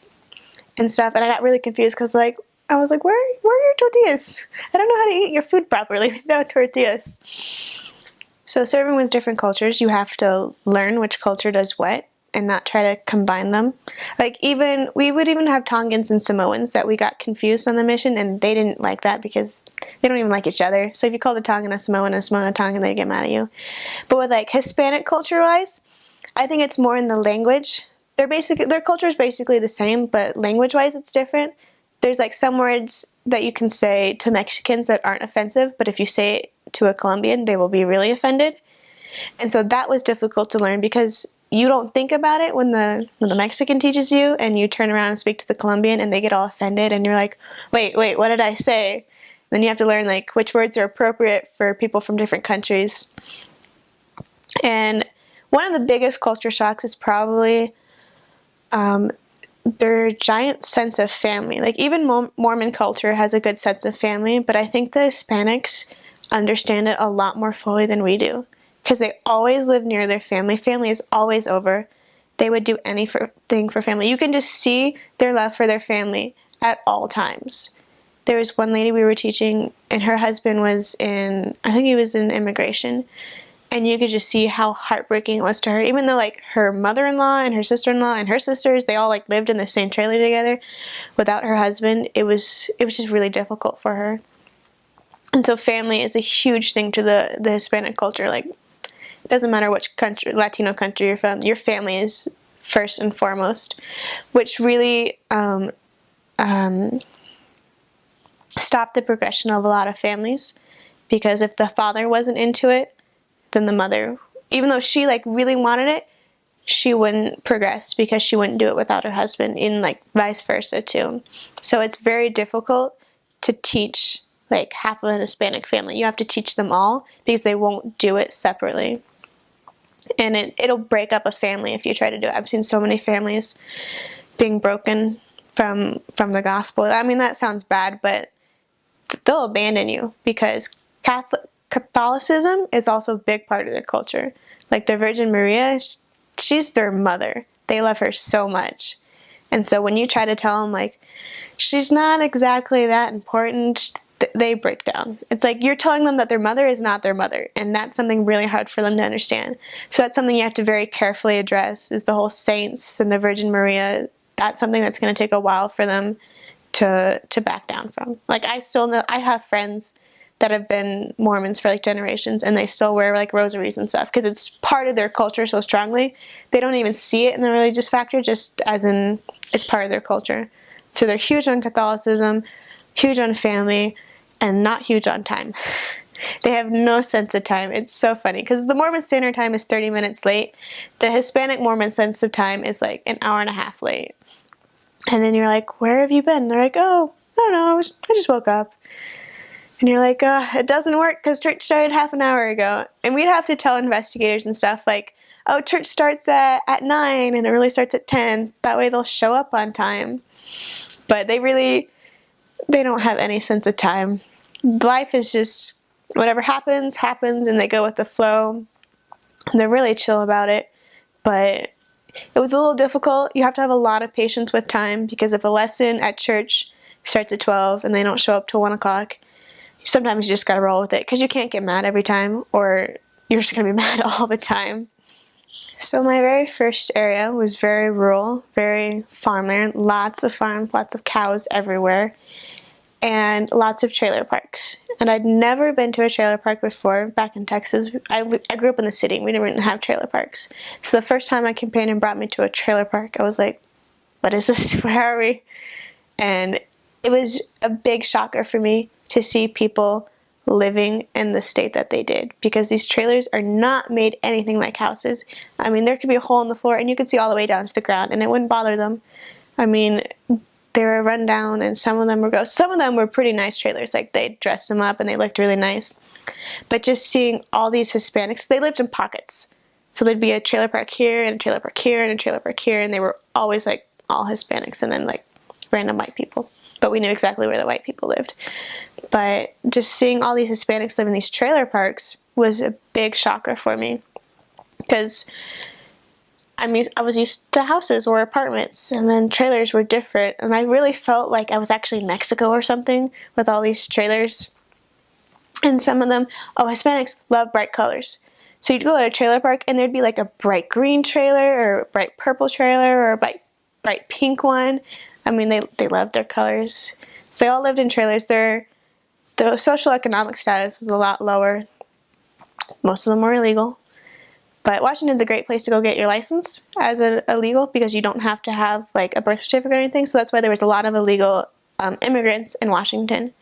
and stuff. And I got really confused because like I was like, where are your tortillas? I don't know how to eat your food properly without tortillas. So serving with different cultures, you have to learn which culture does what and not try to combine them. Like we would even have Tongans and Samoans that we got confused on the mission, and they didn't like that because they don't even like each other. So if you called a Tongan a Samoan and a Samoan a Tongan, they'd get mad at you. But with like Hispanic culture-wise, I think it's more in the language. Their culture is basically the same, but language-wise it's different. There's like some words that you can say to Mexicans that aren't offensive, but if you say it to a Colombian, they will be really offended. And so that was difficult to learn because you don't think about it when the Mexican teaches you, and you turn around and speak to the Colombian and they get all offended and you're like, wait, what did I say? Then you have to learn like which words are appropriate for people from different countries. And one of the biggest culture shocks is probably their giant sense of family. Like even Mormon culture has a good sense of family, but I think the Hispanics understand it a lot more fully than we do. Because they always live near their family. Family is always over. They would do anything for family. You can just see their love for their family at all times. There was one lady we were teaching, and her husband was I think he was in immigration. And you could just see how heartbreaking it was to her. Even though like her mother-in-law and her sister-in-law and her sisters, they all like lived in the same trailer together. Without her husband, it was just really difficult for her. And so family is a huge thing to the Hispanic culture. Like, it doesn't matter which country, Latino country you're from, your family is first and foremost, which really stopped the progression of a lot of families, because if the father wasn't into it, then the mother, even though she like really wanted it, she wouldn't progress because she wouldn't do it without her husband, and like vice versa too. So it's very difficult to teach like half of an Hispanic family. You have to teach them all because they won't do it separately. And it'll break up a family if you try to do it. I've seen so many families being broken from the gospel. I mean, that sounds bad, but they'll abandon you because Catholicism is also a big part of their culture. Like the Virgin Maria, she's their mother. They love her so much. And so when you try to tell them, like, she's not exactly that important, they break down. It's like you're telling them that their mother is not their mother, and that's something really hard for them to understand. So that's something you have to very carefully address, is the whole saints and the Virgin Maria. That's something that's going to take a while for them to back down from. Like, I still know, I have friends that have been Mormons for like generations, and they still wear like rosaries and stuff because it's part of their culture so strongly. They don't even see it in the religious factor, just as in it's part of their culture. So they're huge on Catholicism, huge on family, and not huge on time. They have no sense of time. It's so funny because the Mormon Standard Time is 30 minutes late. The Hispanic Mormon sense of time is like an hour and a half late. And then you're like, where have you been? And they're like, oh, I don't know, I just woke up. And you're like, it doesn't work because church started half an hour ago. And we'd have to tell investigators and stuff like, oh, church starts at 9 and it really starts at 10. That way they'll show up on time. But they don't have any sense of time. Life is just whatever happens, and they go with the flow. And they're really chill about it. But it was a little difficult. You have to have a lot of patience with time because if a lesson at church starts at 12 and they don't show up till 1 o'clock, sometimes you just gotta roll with it because you can't get mad every time or you're just gonna be mad all the time. So my very first area was very rural, very farmland, lots of farms, lots of cows everywhere, and lots of trailer parks. And I'd never been to a trailer park before back in Texas. I grew up in the city. We didn't have trailer parks. So the first time my companion brought me to a trailer park, I was like, what is this? Where are we? And it was a big shocker for me to see people living in the state that they did, because these trailers are not made anything like houses. I mean, there could be a hole in the floor and you could see all the way down to the ground and it wouldn't bother them. I mean, they were run down and some of them were gross. Some of them were pretty nice trailers, like they dressed them up and they looked really nice. But just seeing all these Hispanics, they lived in pockets. So there'd be a trailer park here and a trailer park here and a trailer park here, and they were always like all Hispanics and then like random white people. But we knew exactly where the white people lived. But just seeing all these Hispanics live in these trailer parks was a big shocker for me. Because I was used to houses or apartments, and then trailers were different. And I really felt like I was actually in Mexico or something with all these trailers. And some of them, Hispanics love bright colors. So you'd go to a trailer park and there'd be like a bright green trailer or a bright purple trailer or a bright pink one. I mean, they loved their colors. So they all lived in trailers. The social economic status was a lot lower. Most of them were illegal. But Washington's a great place to go get your license as illegal because you don't have to have like a birth certificate or anything. So that's why there was a lot of illegal immigrants in Washington.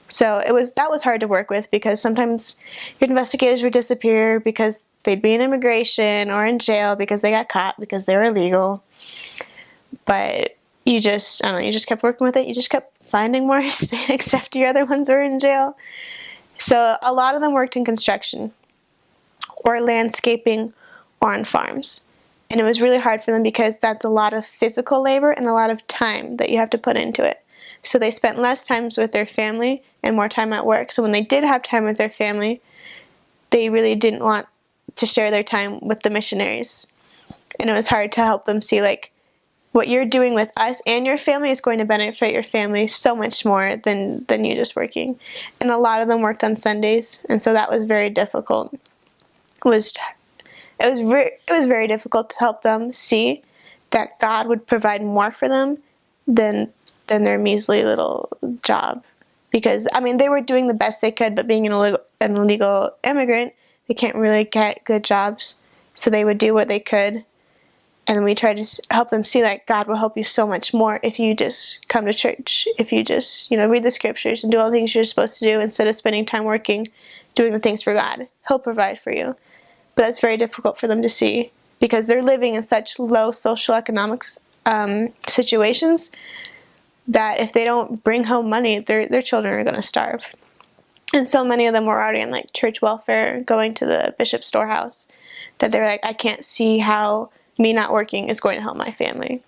So that was hard to work with because sometimes your investigators would disappear because they'd be in immigration or in jail because they got caught because they were illegal. But you just kept working with it. You just kept finding more Hispanics after your other ones were in jail. So a lot of them worked in construction or landscaping or on farms. And it was really hard for them because that's a lot of physical labor and a lot of time that you have to put into it. So they spent less time with their family and more time at work. So when they did have time with their family, they really didn't want to share their time with the missionaries. And it was hard to help them see like, what you're doing with us and your family is going to benefit your family so much more than you just working. And a lot of them worked on Sundays, and so that was very difficult. It was very difficult to help them see that God would provide more for them than their measly little job. Because, I mean, they were doing the best they could, but being an illegal immigrant, they can't really get good jobs. So they would do what they could. And we try to help them see that God will help you so much more if you just come to church, if you just, read the scriptures and do all the things you're supposed to do instead of spending time working, doing the things for God. He'll provide for you. But that's very difficult for them to see because they're living in such low social economic situations that if they don't bring home money, their children are going to starve. And so many of them were already on like church welfare, going to the bishop's storehouse, that they're like, I can't see how me not working is going to help my family.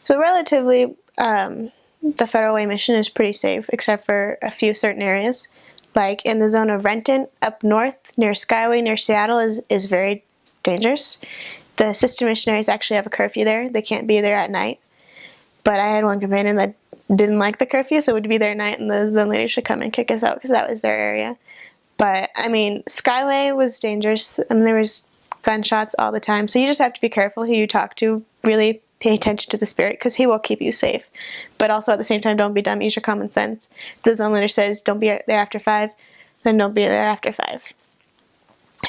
So relatively, the Federal Way mission is pretty safe, except for a few certain areas. Like in the zone of Renton, up north, near Skyway, near Seattle, is very dangerous. The sister missionaries actually have a curfew there. They can't be there at night. But I had one companion that didn't like the curfew, so would be there at night, and the zone leader should come and kick us out because that was their area. But, I mean, Skyway was dangerous. I mean, there was gunshots all the time, so you just have to be careful who you talk to. Really pay attention to the Spirit, because He will keep you safe. But also, at the same time, don't be dumb. Use your common sense. If the zone leader says, don't be there after 5, then don't be there after 5.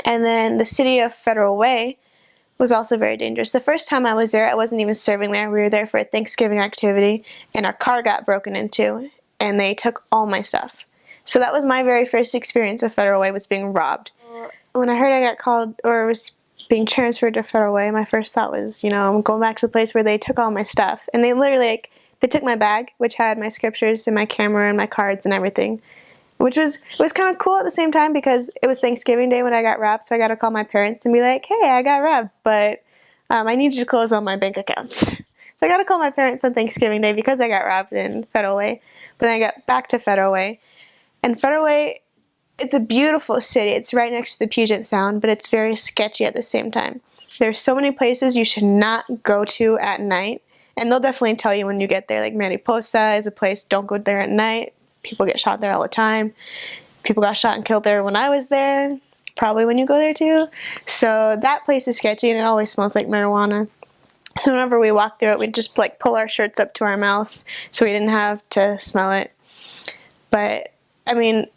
And then the city of Federal Way was also very dangerous. The first time I was there, I wasn't even serving there. We were there for a Thanksgiving activity, and our car got broken into, and they took all my stuff. So that was my very first experience of Federal Way, was being robbed. When I heard I got called, or was being transferred to Federal Way, my first thought was, I'm going back to the place where they took all my stuff. And they literally, they took my bag, which had my scriptures and my camera and my cards and everything. Which was kind of cool at the same time, because it was Thanksgiving Day when I got robbed, so I got to call my parents and be like, hey, I got robbed, but I need you to close all my bank accounts. So I got to call my parents on Thanksgiving Day because I got robbed in Federal Way. But then I got back to Federal Way. And Federal Way, it's a beautiful city. It's right next to the Puget Sound, but it's very sketchy at the same time. There's so many places you should not go to at night. And they'll definitely tell you when you get there, like Mariposa is a place, don't go there at night. People get shot there all the time. People got shot and killed there when I was there. Probably when you go there too. So that place is sketchy, and it always smells like marijuana. So whenever we walk through it, we'd just pull our shirts up to our mouths so we didn't have to smell it. But I mean,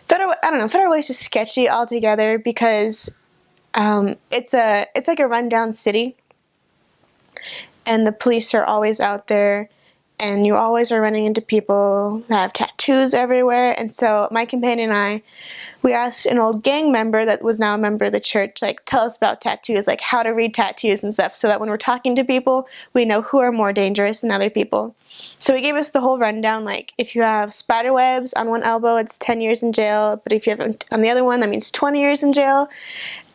Federal Way is just sketchy altogether, because it's like a rundown city, and the police are always out there. And you always are running into people that have tattoos everywhere. And so my companion and I, we asked an old gang member that was now a member of the church, tell us about tattoos, how to read tattoos and stuff, so that when we're talking to people, we know who are more dangerous than other people. So he gave us the whole rundown, if you have spider webs on one elbow, it's 10 years in jail, but if you have it on the other one, that means 20 years in jail.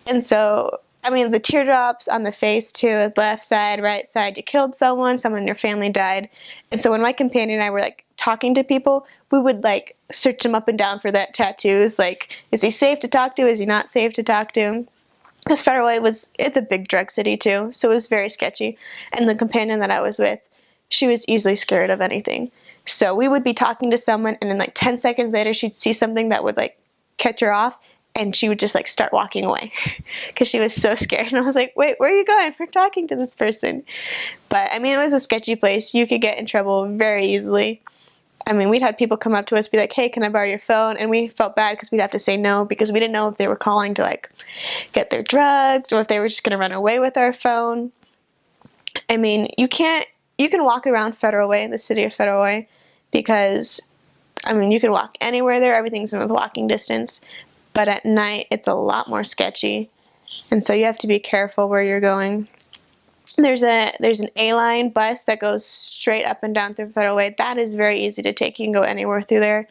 And so, the teardrops on the face too, left side, right side, you killed someone in your family died. And so when my companion and I were talking to people, we would search them up and down for that tattoos. Is he safe to talk to? Is he not safe to talk to? Because Federal Way it's a big drug city too, so it was very sketchy. And the companion that I was with, she was easily scared of anything. So we would be talking to someone, and then 10 seconds later, she'd see something that would catch her off, and she would just start walking away because she was so scared. And I was like, wait, where are you going? We're talking to this person. But it was a sketchy place. You could get in trouble very easily. We'd had people come up to us, be like, hey, can I borrow your phone? And we felt bad because we'd have to say no, because we didn't know if they were calling to get their drugs, or if they were just going to run away with our phone. You can walk around Federal Way, the city of Federal Way, because you can walk anywhere there. Everything's in walking distance. But at night, it's a lot more sketchy, and so you have to be careful where you're going. There's an A-line bus that goes straight up and down through Federal Way. That is very easy to take. You can go anywhere through there,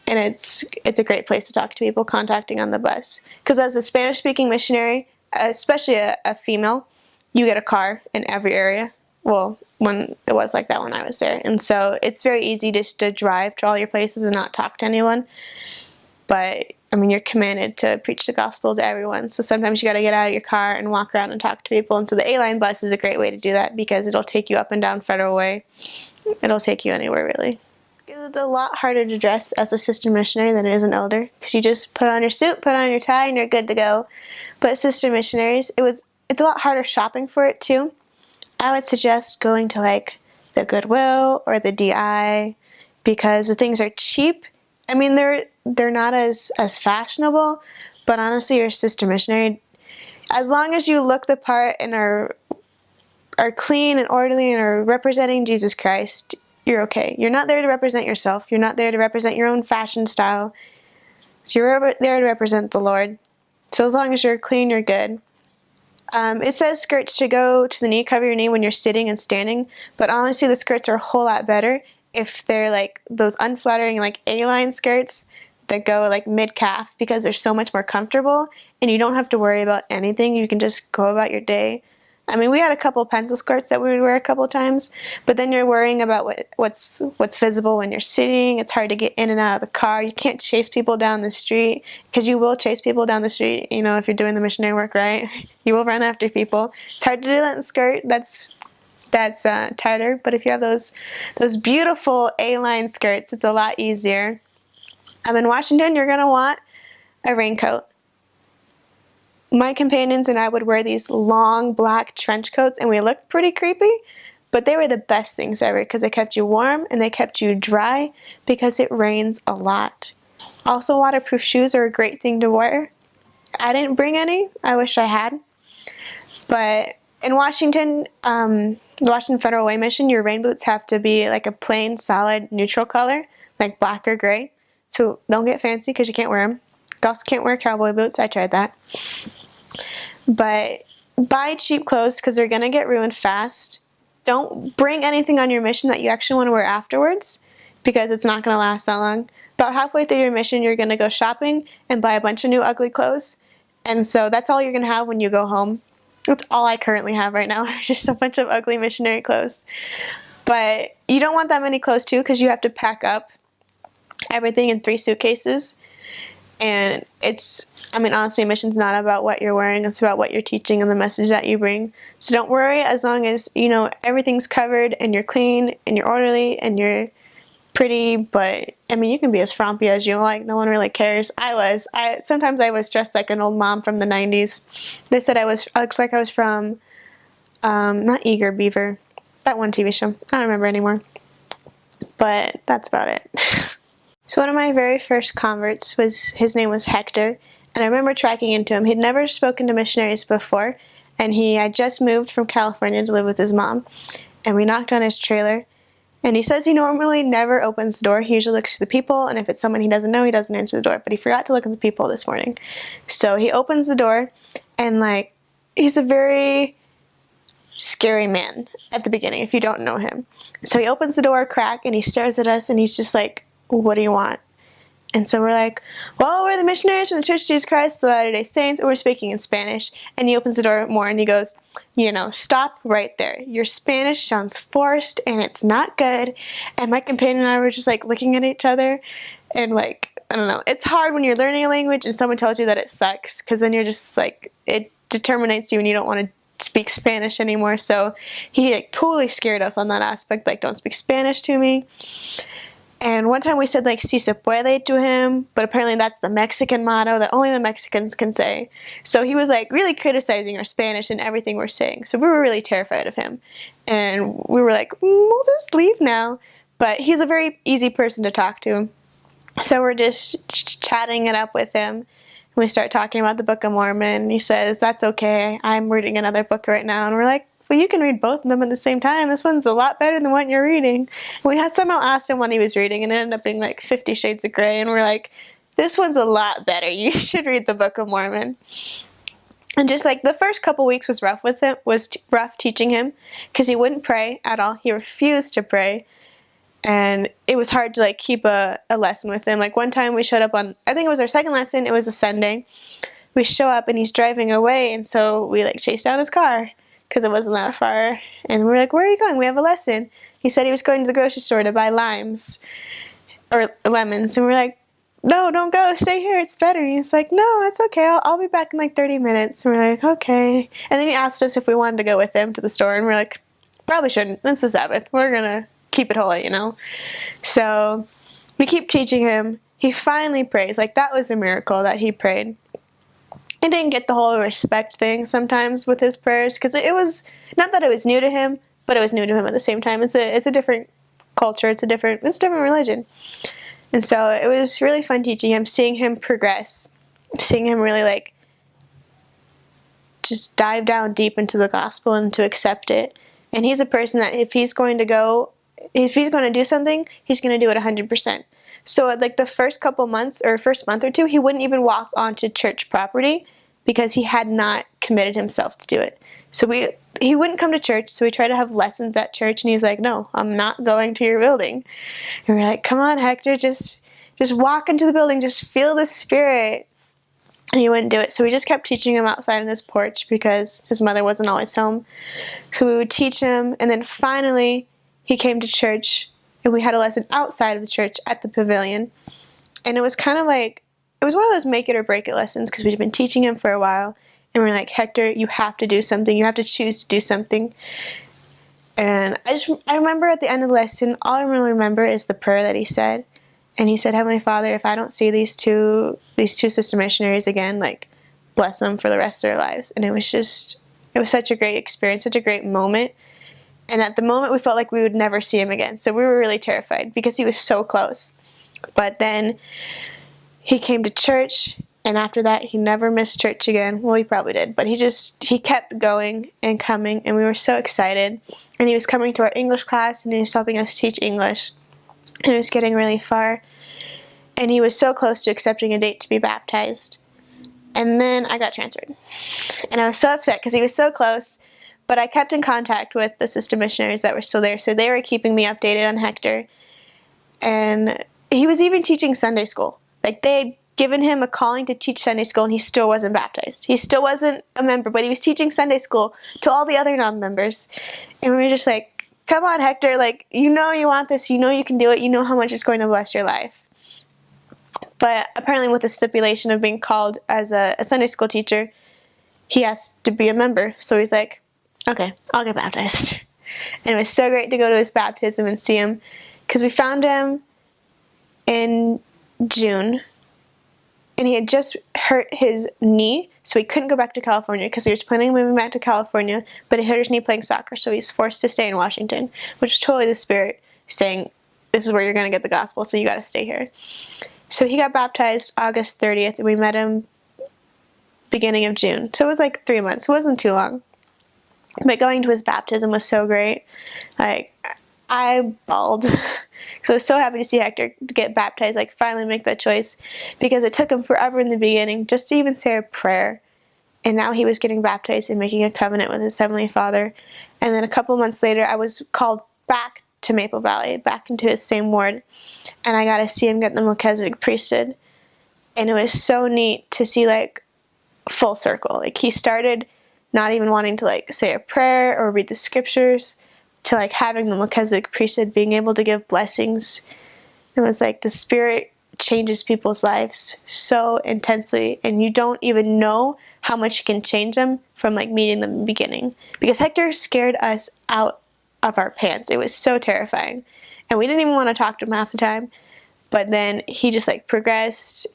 and it's a great place to talk to people contacting on the bus. Because as a Spanish-speaking missionary, especially a female, you get a car in every area. Well, when it was like that when I was there, and so it's very easy just to drive to all your places and not talk to anyone. But you're commanded to preach the gospel to everyone. So sometimes you got to get out of your car and walk around and talk to people. And so the A-line bus is a great way to do that, because it'll take you up and down Federal Way. It'll take you anywhere, really. It's a lot harder to dress as a sister missionary than it is an elder, because you just put on your suit, put on your tie, and you're good to go. But sister missionaries, it's a lot harder shopping for it too. I would suggest going to the Goodwill or the DI, because the things are cheap. They're not as fashionable, but honestly, your sister missionary, as long as you look the part and are clean and orderly and are representing Jesus Christ, you're okay. You're not there to represent yourself. You're not there to represent your own fashion style. So you're there to represent the Lord. So as long as you're clean, you're good. It says skirts should go to the knee, cover your knee when you're sitting and standing, but honestly the skirts are a whole lot better if they're like those unflattering like A-line skirts that go like mid-calf, because they're so much more comfortable and you don't have to worry about anything. You can just go about your day. I mean, we had a couple pencil skirts that we would wear a couple times, but then you're worrying about what's visible when you're sitting. It's hard to get in and out of the car. You can't chase people down the street, because you will chase people down the street, you know, if you're doing the missionary work right. You will run after people. It's hard to do that in a skirt. That's tighter, but if you have those beautiful A-line skirts, it's a lot easier. In Washington, you're going to want a raincoat. My companions and I would wear these long black trench coats, and we looked pretty creepy, but they were the best things ever because they kept you warm and they kept you dry because it rains a lot. Also, waterproof shoes are a great thing to wear. I didn't bring any. I wish I had. But in Washington, the Washington Federal Way Mission, your rain boots have to be like a plain, solid, neutral color, like black or gray. So don't get fancy because you can't wear them. You also can't wear cowboy boots. I tried that. But buy cheap clothes because they're going to get ruined fast. Don't bring anything on your mission that you actually want to wear afterwards, because it's not going to last that long. About halfway through your mission, you're going to go shopping and buy a bunch of new ugly clothes. And so that's all you're going to have when you go home. That's all I currently have right now, just a bunch of ugly missionary clothes. But you don't want that many clothes too, because you have to pack up everything in 3 suitcases. And honestly, mission's not about what you're wearing, it's about what you're teaching and the message that you bring. So don't worry, as long as, you know, everything's covered and you're clean and you're orderly and you're pretty. But, I mean, you can be as frumpy as you like, no one really cares. Sometimes I was dressed like an old mom from the 90s. They said I looked like I was from, not Eager Beaver, that one TV show. I don't remember anymore. But that's about it. So one of my very first converts his name was Hector, and I remember tracking into him. He'd never spoken to missionaries before, and he had just moved from California to live with his mom. And we knocked on his trailer, and he says he normally never opens the door. He usually looks to the people, and if it's someone he doesn't know, he doesn't answer the door. But he forgot to look at the people this morning. So he opens the door, and he's a very scary man at the beginning if you don't know him. So he opens the door a crack, and he stares at us, and he's just like, "What do you want?" And so we're like, "Well, we're the missionaries from the Church of Jesus Christ, the Latter-day Saints," and we're speaking in Spanish. And he opens the door more and he goes, "Stop right there. Your Spanish sounds forced and it's not good." And my companion and I were just like looking at each other and I don't know. It's hard when you're learning a language and someone tells you that it sucks, because then you're just like, it determines you and you don't want to speak Spanish anymore. So he totally scared us on that aspect, don't speak Spanish to me. And one time we said si se puede to him, but apparently that's the Mexican motto that only the Mexicans can say. So he was really criticizing our Spanish and everything we're saying. So we were really terrified of him. And we were like, we'll just leave now. But he's a very easy person to talk to. So we're just chatting it up with him. We start talking about the Book of Mormon. He says, "That's okay. I'm reading another book right now." And we're like, "Well, you can read both of them at the same time. This one's a lot better than what you're reading." We had somehow asked him what he was reading, and it ended up being 50 Shades of Grey. And we're like, "This one's a lot better. You should read the Book of Mormon." And just the first couple weeks was rough with him, rough teaching him, because he wouldn't pray at all. He refused to pray. And it was hard to keep a lesson with him. One time we showed up on, I think it was our second lesson, it was a Sunday. We show up and he's driving away, and so we chased down his car, because it wasn't that far. And we were like, "Where are you going? We have a lesson." He said he was going to the grocery store to buy limes or lemons. And we were like, "No, don't go. Stay here. It's better." And he's like, "No, it's okay. I'll be back in 30 minutes. And we're like, "Okay." And then he asked us if we wanted to go with him to the store. And we're like, "Probably shouldn't. It's the Sabbath. We're going to keep it holy, So we keep teaching him. He finally prays. That was a miracle that he prayed. I didn't get the whole respect thing sometimes with his prayers, because it was not that it was new to him, but it was new to him at the same time. It's a different culture. It's a different religion. And so it was really fun teaching him, seeing him progress, seeing him really just dive down deep into the gospel and to accept it. And he's a person that if he's going to do something, he's going to do it 100%. So the first couple months or first month or two, he wouldn't even walk onto church property because he had not committed himself to do it. So he wouldn't come to church, so we tried to have lessons at church, and he's like, no, I'm not going to your building. And we're like, come on, Hector, just walk into the building, just feel the Spirit. And he wouldn't do it, so we just kept teaching him outside on his porch because his mother wasn't always home. So we would teach him, and then finally he came to church, and we had a lesson outside of the church at the pavilion. And it was kind of like, it was one of those make it or break it lessons because we'd been teaching him for a while. And we're like, Hector, you have to do something. You have to choose to do something. And I remember at the end of the lesson, all I really remember is the prayer that he said. And he said, Heavenly Father, if I don't see these two sister missionaries again, like, bless them for the rest of their lives. And it was such a great experience, such a great moment. And at the moment, we felt like we would never see him again. So we were really terrified because he was so close. But then he came to church, and after that, he never missed church again. Well, he probably did, but he kept going and coming, and we were so excited. And he was coming to our English class, and he was helping us teach English, and it was getting really far. And he was so close to accepting a date to be baptized. And then I got transferred. And I was so upset because he was so close, but I kept in contact with the sister missionaries that were still there, so they were keeping me updated on Hector. And he was even teaching Sunday school. Like, they had given him a calling to teach Sunday school, and he still wasn't baptized. He still wasn't a member, but he was teaching Sunday school to all the other non-members. And we were just like, come on, Hector, like, you know you want this, you know you can do it, you know how much it's going to bless your life. But apparently with the stipulation of being called as a Sunday school teacher, he has to be a member. So he's like, okay, I'll get baptized. And it was so great to go to his baptism and see him, because we found him in June, and he had just hurt his knee, so he couldn't go back to California because he was planning on moving back to California, but he hurt his knee playing soccer, so he's forced to stay in Washington, which is totally the Spirit saying, this is where you're going to get the gospel, so you got to stay here. So he got baptized August 30th, and we met him beginning of June. So it was like 3 months. It wasn't too long. But going to his baptism was so great. Like, I bawled. So I was so happy to see Hector get baptized, like, finally make that choice, because it took him forever in the beginning just to even say a prayer. And now he was getting baptized and making a covenant with his Heavenly Father. And then a couple months later, I was called back to Maple Valley, back into his same ward, and I got to see him get the Melchizedek priesthood. And it was so neat to see, like, full circle. Like, he started not even wanting to, like, say a prayer or read the scriptures, to, like, having the Melchizedek priesthood, being able to give blessings. It was like the Spirit changes people's lives so intensely, and you don't even know how much it can change them from, like, meeting them in the beginning. Because Hector scared us out of our pants. It was so terrifying. And we didn't even want to talk to him half the time. But then he just, like, progressed,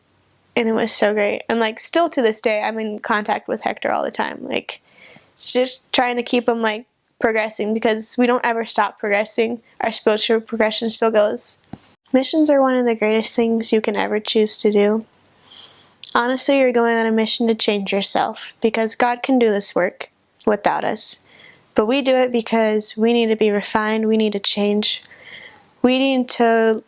and it was so great. And, like, still to this day, I'm in contact with Hector all the time. Like, it's just trying to keep him, like, progressing, because we don't ever stop progressing. Our spiritual progression still goes. Missions are one of the greatest things you can ever choose to do. Honestly, you're going on a mission to change yourself, because God can do this work without us. But we do it because we need to be refined, we need to change. We need to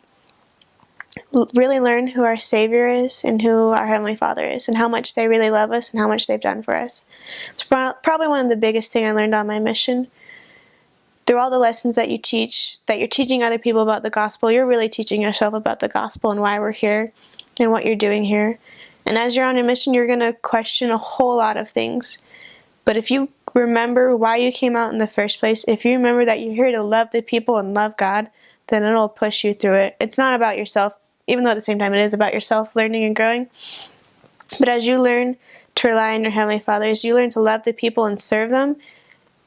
really learn who our Savior is and who our Heavenly Father is, and how much they really love us and how much they've done for us. It's probably one of the biggest things I learned on my mission. Through all the lessons that you teach, that you're teaching other people about the gospel, you're really teaching yourself about the gospel and why we're here and what you're doing here. And as you're on a mission, you're going to question a whole lot of things. But if you remember why you came out in the first place, if you remember that you're here to love the people and love God, then it'll push you through it. It's not about yourself, even though at the same time it is about yourself, learning and growing. But as you learn to rely on your Heavenly Father, as you learn to love the people and serve them,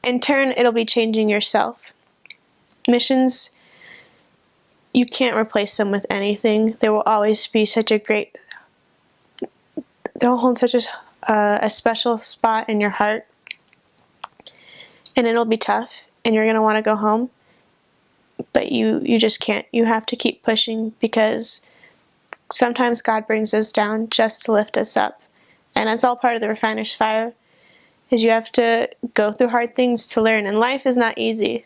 in turn, it'll be changing yourself. Missions, you can't replace them with anything. They will always be they'll hold such a special spot in your heart. And it'll be tough, and you're going to want to go home. But you just can't. You have to keep pushing, because sometimes God brings us down just to lift us up. And that's all part of the refiner's fire, is you have to go through hard things to learn. And life is not easy.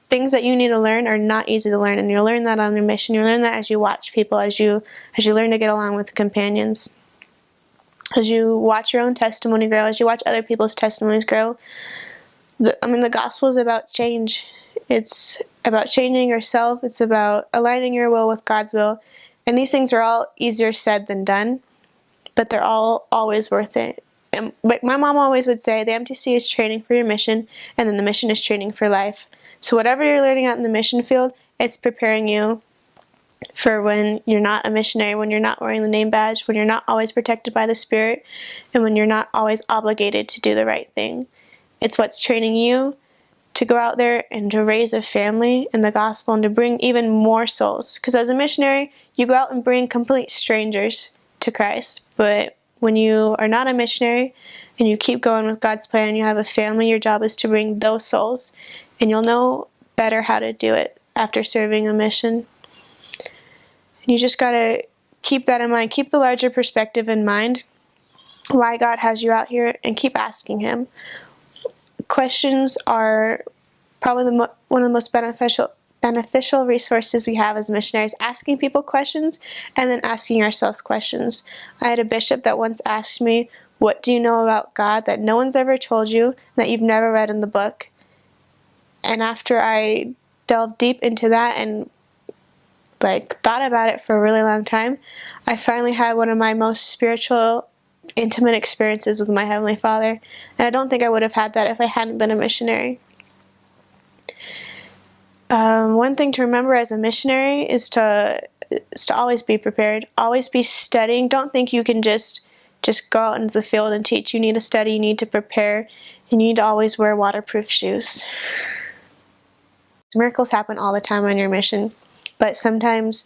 Things that you need to learn are not easy to learn, and you'll learn that on your mission. You'll learn that as you watch people, as you learn to get along with companions. as you watch your own testimony grow, as you watch other people's testimonies grow, the gospel is about change. It's about changing yourself. It's about aligning your will with God's will. And these things are all easier said than done, but they're all always worth it. And like my mom always would say, the MTC is training for your mission, and then the mission is training for life. So whatever you're learning out in the mission field, it's preparing you for when you're not a missionary, when you're not wearing the name badge, when you're not always protected by the Spirit, and when you're not always obligated to do the right thing. It's what's training you to go out there and to raise a family in the gospel and to bring even more souls. Because as a missionary, you go out and bring complete strangers to Christ. But when you are not a missionary and you keep going with God's plan and you have a family, your job is to bring those souls. And you'll know better how to do it after serving a mission. And you just got to keep that in mind. Keep the larger perspective in mind, why God has you out here, and keep asking Him. Questions are probably one of the most beneficial resources we have as missionaries. Asking people questions and then asking ourselves questions. I had a bishop that once asked me, "What do you know about God that no one's ever told you, that you've never read in the book?" And after I delved deep into that and thought about it for a really long time, I finally had one of my most spiritual, intimate experiences with my Heavenly Father. And I don't think I would have had that if I hadn't been a missionary. One thing to remember as a missionary is to always be prepared, always be studying. Don't think you can just go out into the field and teach. You need to study, you need to prepare, and you need to always wear waterproof shoes. Miracles happen all the time on your mission, but sometimes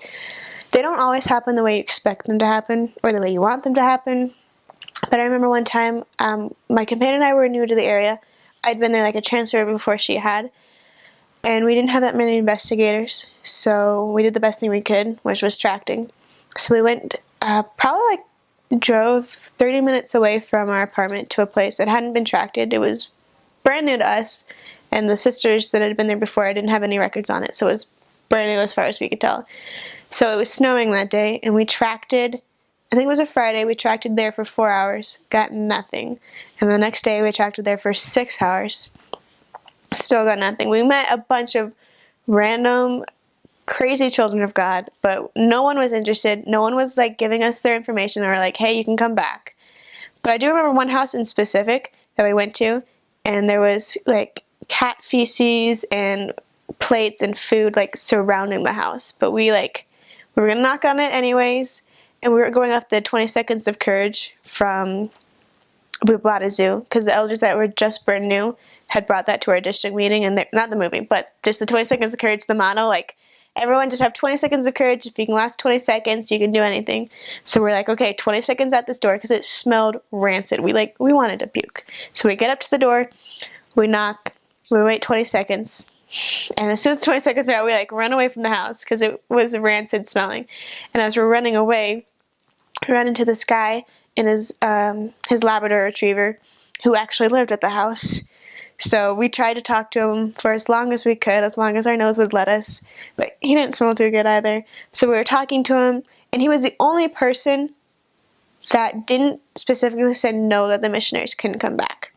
they don't always happen the way you expect them to happen or the way you want them to happen. But I remember one time, my companion and I were new to the area. I'd been there like a transfer before she had, and we didn't have that many investigators, so we did the best thing we could, which was tracting. So we went, drove 30 minutes away from our apartment to a place that hadn't been tracked. It was brand new to us, and the sisters that had been there before, I didn't have any records on it, so it was brand new as far as we could tell. So it was snowing that day, and we tracked, I think it was a Friday, we tracked there for 4 hours, got nothing. And the next day we tracked there for 6 hours, still got nothing. We met a bunch of random, crazy children of God, but no one was interested. No one was giving us their information or hey, you can come back. But I do remember one house in specific that we went to, and there was cat feces and plates and food surrounding the house. But we were gonna knock on it anyways, and we were going off the 20 seconds of courage from Bublada Zoo, because the elders that were just brand new had brought that to our district meeting, and not the movie, but just the 20 seconds of courage, the motto, everyone just have 20 seconds of courage. If you can last 20 seconds, you can do anything. So we're okay, 20 seconds at this door, because it smelled rancid. We wanted to puke. So we get up to the door, we knock, we wait 20 seconds, and as soon as 20 seconds are out, we run away from the house, because it was rancid smelling. And as we're running away, we ran into this guy and his Labrador Retriever, who actually lived at the house. So we tried to talk to him for as long as we could, as long as our nose would let us, but he didn't smell too good either. So we were talking to him, and he was the only person that didn't specifically say no, that the missionaries couldn't come back.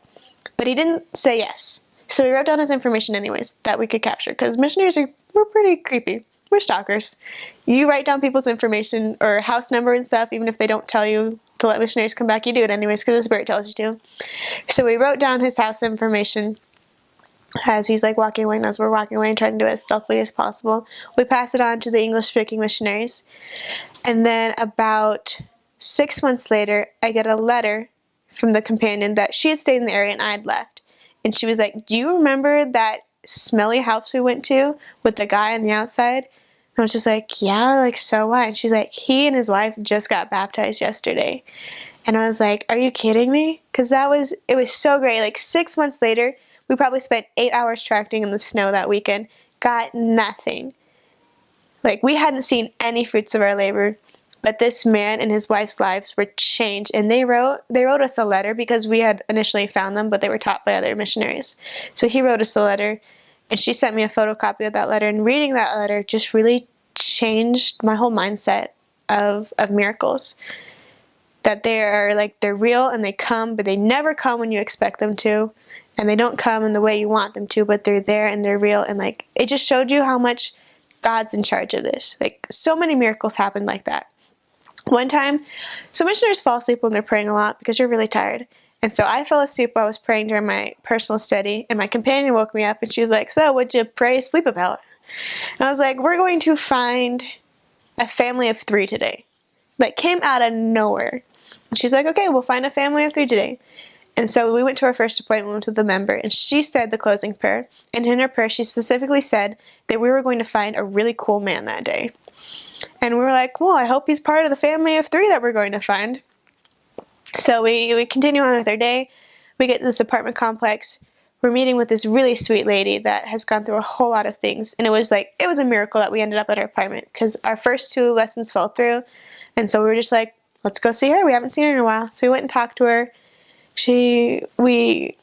But he didn't say yes. So we wrote down his information anyways, that we could capture, because missionaries we're pretty creepy. We're stalkers. You write down people's information or house number and stuff, even if they don't tell you to let missionaries come back, you do it anyways, because the Spirit tells you to. So we wrote down his house information as he's walking away, and as we're walking away and trying to do it as stealthily as possible. We pass it on to the English-speaking missionaries. And then about 6 months later, I get a letter from the companion that she had stayed in the area and I had left. And she was like, "Do you remember that smelly house we went to with the guy on the outside?" And I was just like, "Yeah, so what?" And she's like, "He and his wife just got baptized yesterday." And I was like, "Are you kidding me?" Because it was so great. 6 months later, we probably spent 8 hours tracking in the snow that weekend, got nothing. We hadn't seen any fruits of our labor, but this man and his wife's lives were changed, and they wrote us a letter, because we had initially found them, but they were taught by other missionaries. So he wrote us a letter, and she sent me a photocopy of that letter, and reading that letter just really changed my whole mindset of miracles. that they're real and they come, but they never come when you expect them to, and they don't come in the way you want them to, but they're there and they're real. And like, it just showed you how much God's in charge of this. Like, so many miracles happened like that. One time, so missionaries fall asleep when they're praying a lot because you're really tired. And so I fell asleep while I was praying during my personal study, and my companion woke me up, and she was like, "So, what'd you pray sleep about?" And I was like, "We're going to find a family of 3 today." Like, came out of nowhere. And she's like, "Okay, we'll find a family of 3 today." And so we went to our first appointment with the member, and she said the closing prayer. And in her prayer, she specifically said that we were going to find a really cool man that day. And we were like, well, I hope he's part of the family of 3 that we're going to find. So we continue on with our day. We get to this apartment complex. We're meeting with this really sweet lady that has gone through a whole lot of things. And it was a miracle that we ended up at our apartment, because our first 2 lessons fell through. And so we were just like, let's go see her. We haven't seen her in a while. So we went and talked to her. We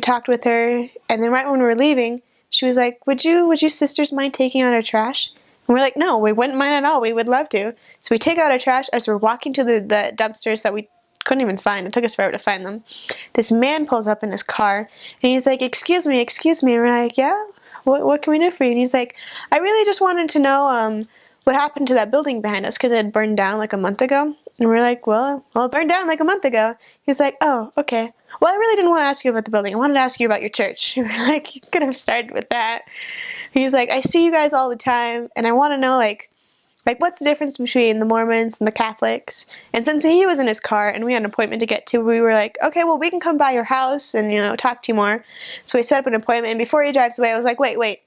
talked with her. And then right when we were leaving, she was like, would you sisters mind taking out our trash? And we're like, no, we wouldn't mind at all. We would love to. So we take out our trash. As we're walking to the dumpsters that we couldn't even find, it took us forever to find them, this man pulls up in his car, and he's like, excuse me. And we're like, yeah, what can we do for you? And he's like, I really just wanted to know what happened to that building behind us, because it had burned down like a month ago. And we're like, well, it burned down like a month ago. He's like, oh, okay. Well, I really didn't want to ask you about the building. I wanted to ask you about your church. And we're like, you could have started with that. He's like, I see you guys all the time, and I want to know, like what's the difference between the Mormons and the Catholics? And since he was in his car and we had an appointment to get to, we were like, okay, well, we can come by your house and, talk to you more. So we set up an appointment, and before he drives away, I was like, wait,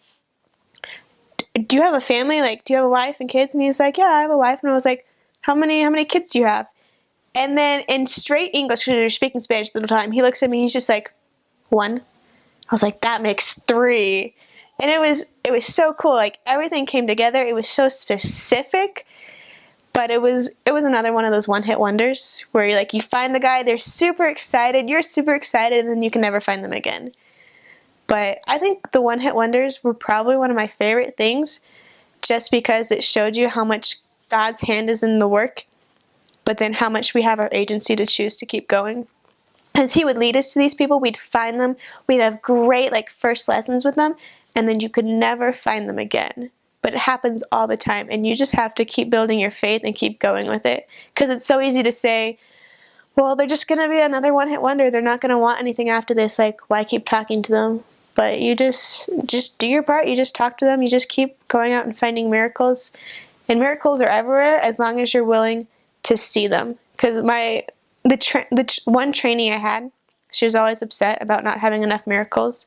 do you have a family? Like, do you have a wife and kids? And he's like, yeah, I have a wife. And I was like, how many kids do you have? And then in straight English, because we were speaking Spanish at the time, he looks at me, he's just like, 1. I was like, that makes 3. And it was so cool. Like, everything came together. It was so specific, but it was another one of those one-hit wonders where you find the guy, they're super excited, you're super excited, and then you can never find them again. But I think the one-hit wonders were probably one of my favorite things, just because it showed you how much God's hand is in the work, but then how much we have our agency to choose to keep going. As he would lead us to these people, we'd find them, we'd have great first lessons with them, and then you could never find them again. But it happens all the time, and you just have to keep building your faith and keep going with it. Because it's so easy to say, well, they're just going to be another one-hit wonder. They're not going to want anything after this. Why keep talking to them? But you just do your part. You just talk to them. You just keep going out and finding miracles. And miracles are everywhere as long as you're willing to see them. Because the one trainee I had, she was always upset about not having enough miracles.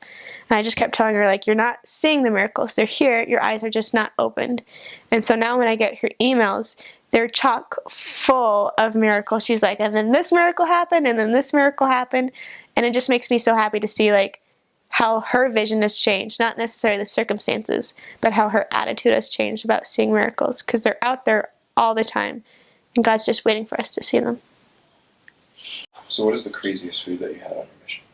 And I just kept telling her, you're not seeing the miracles. They're here. Your eyes are just not opened. And so now when I get her emails, they're chock full of miracles. She's like, and then this miracle happened, and then this miracle happened. And it just makes me so happy to see, how her vision has changed. Not necessarily the circumstances, but how her attitude has changed about seeing miracles. Because they're out there all the time. And God's just waiting for us to see them. So what is the craziest food that you had on your mission?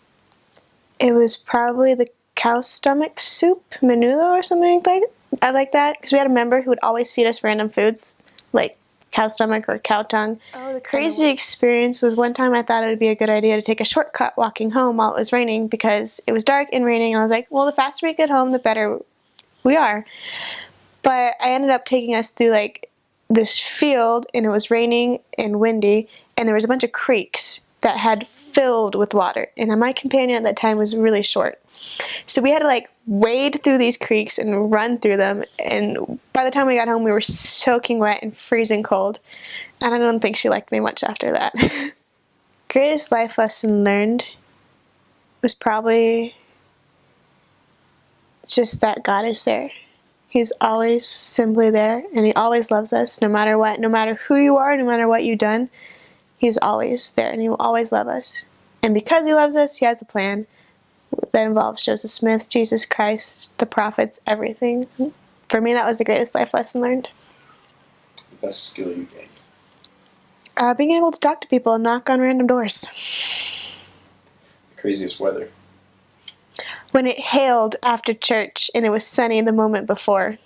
It was probably the cow stomach soup, menudo or something like that. I like that because we had a member who would always feed us random foods, like cow stomach or cow tongue. Oh, the crazy experience was one time I thought it would be a good idea to take a shortcut walking home while it was raining, because it was dark and raining, and I was like, well, the faster we get home, the better we are. But I ended up taking us through this field, and it was raining and windy, and there was a bunch of creeks that had filled with water, and my companion at that time was really short. So we had to wade through these creeks and run through them, and by the time we got home we were soaking wet and freezing cold, and I don't think she liked me much after that. Greatest life lesson learned was probably just that God is there. He's always simply there, and He always loves us no matter what, no matter who you are, no matter what you've done. He's always there, and He will always love us. And because He loves us, He has a plan that involves Joseph Smith, Jesus Christ, the prophets, everything. For me, that was the greatest life lesson learned. The best skill you gained? Being able to talk to people and knock on random doors. The craziest weather? When it hailed after church and it was sunny the moment before.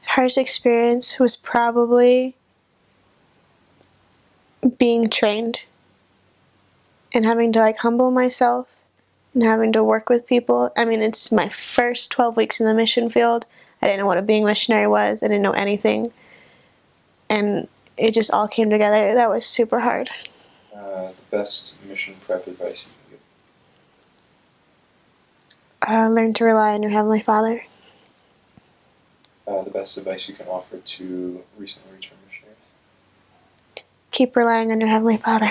Hardest experience was probably being trained and having to like humble myself and having to work with people. I mean, it's my first 12 weeks in the mission field. I didn't know what a being missionary was. I didn't know anything. And it just all came together. That was super hard. The best mission prep advice you can Learn to rely on your Heavenly Father. give. The best advice you can offer to recently returned missionaries. Keep relying on your Heavenly Father.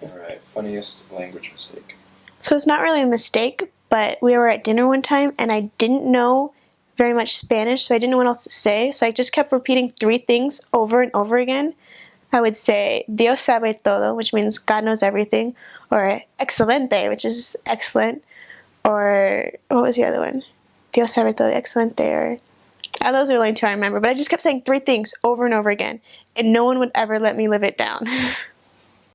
Alright, funniest language mistake. So it's not really a mistake, but we were at dinner one time and I didn't know very much Spanish, so I didn't know what else to say. So I just kept repeating 3 things over and over again. I would say Dios sabe todo, which means God knows everything, or excelente, which is excellent, or what was the other one? Dios sabe todo, excelente, or those are the only 2 I remember. But I just kept saying 3 things over and over again, and no one would ever let me live it down.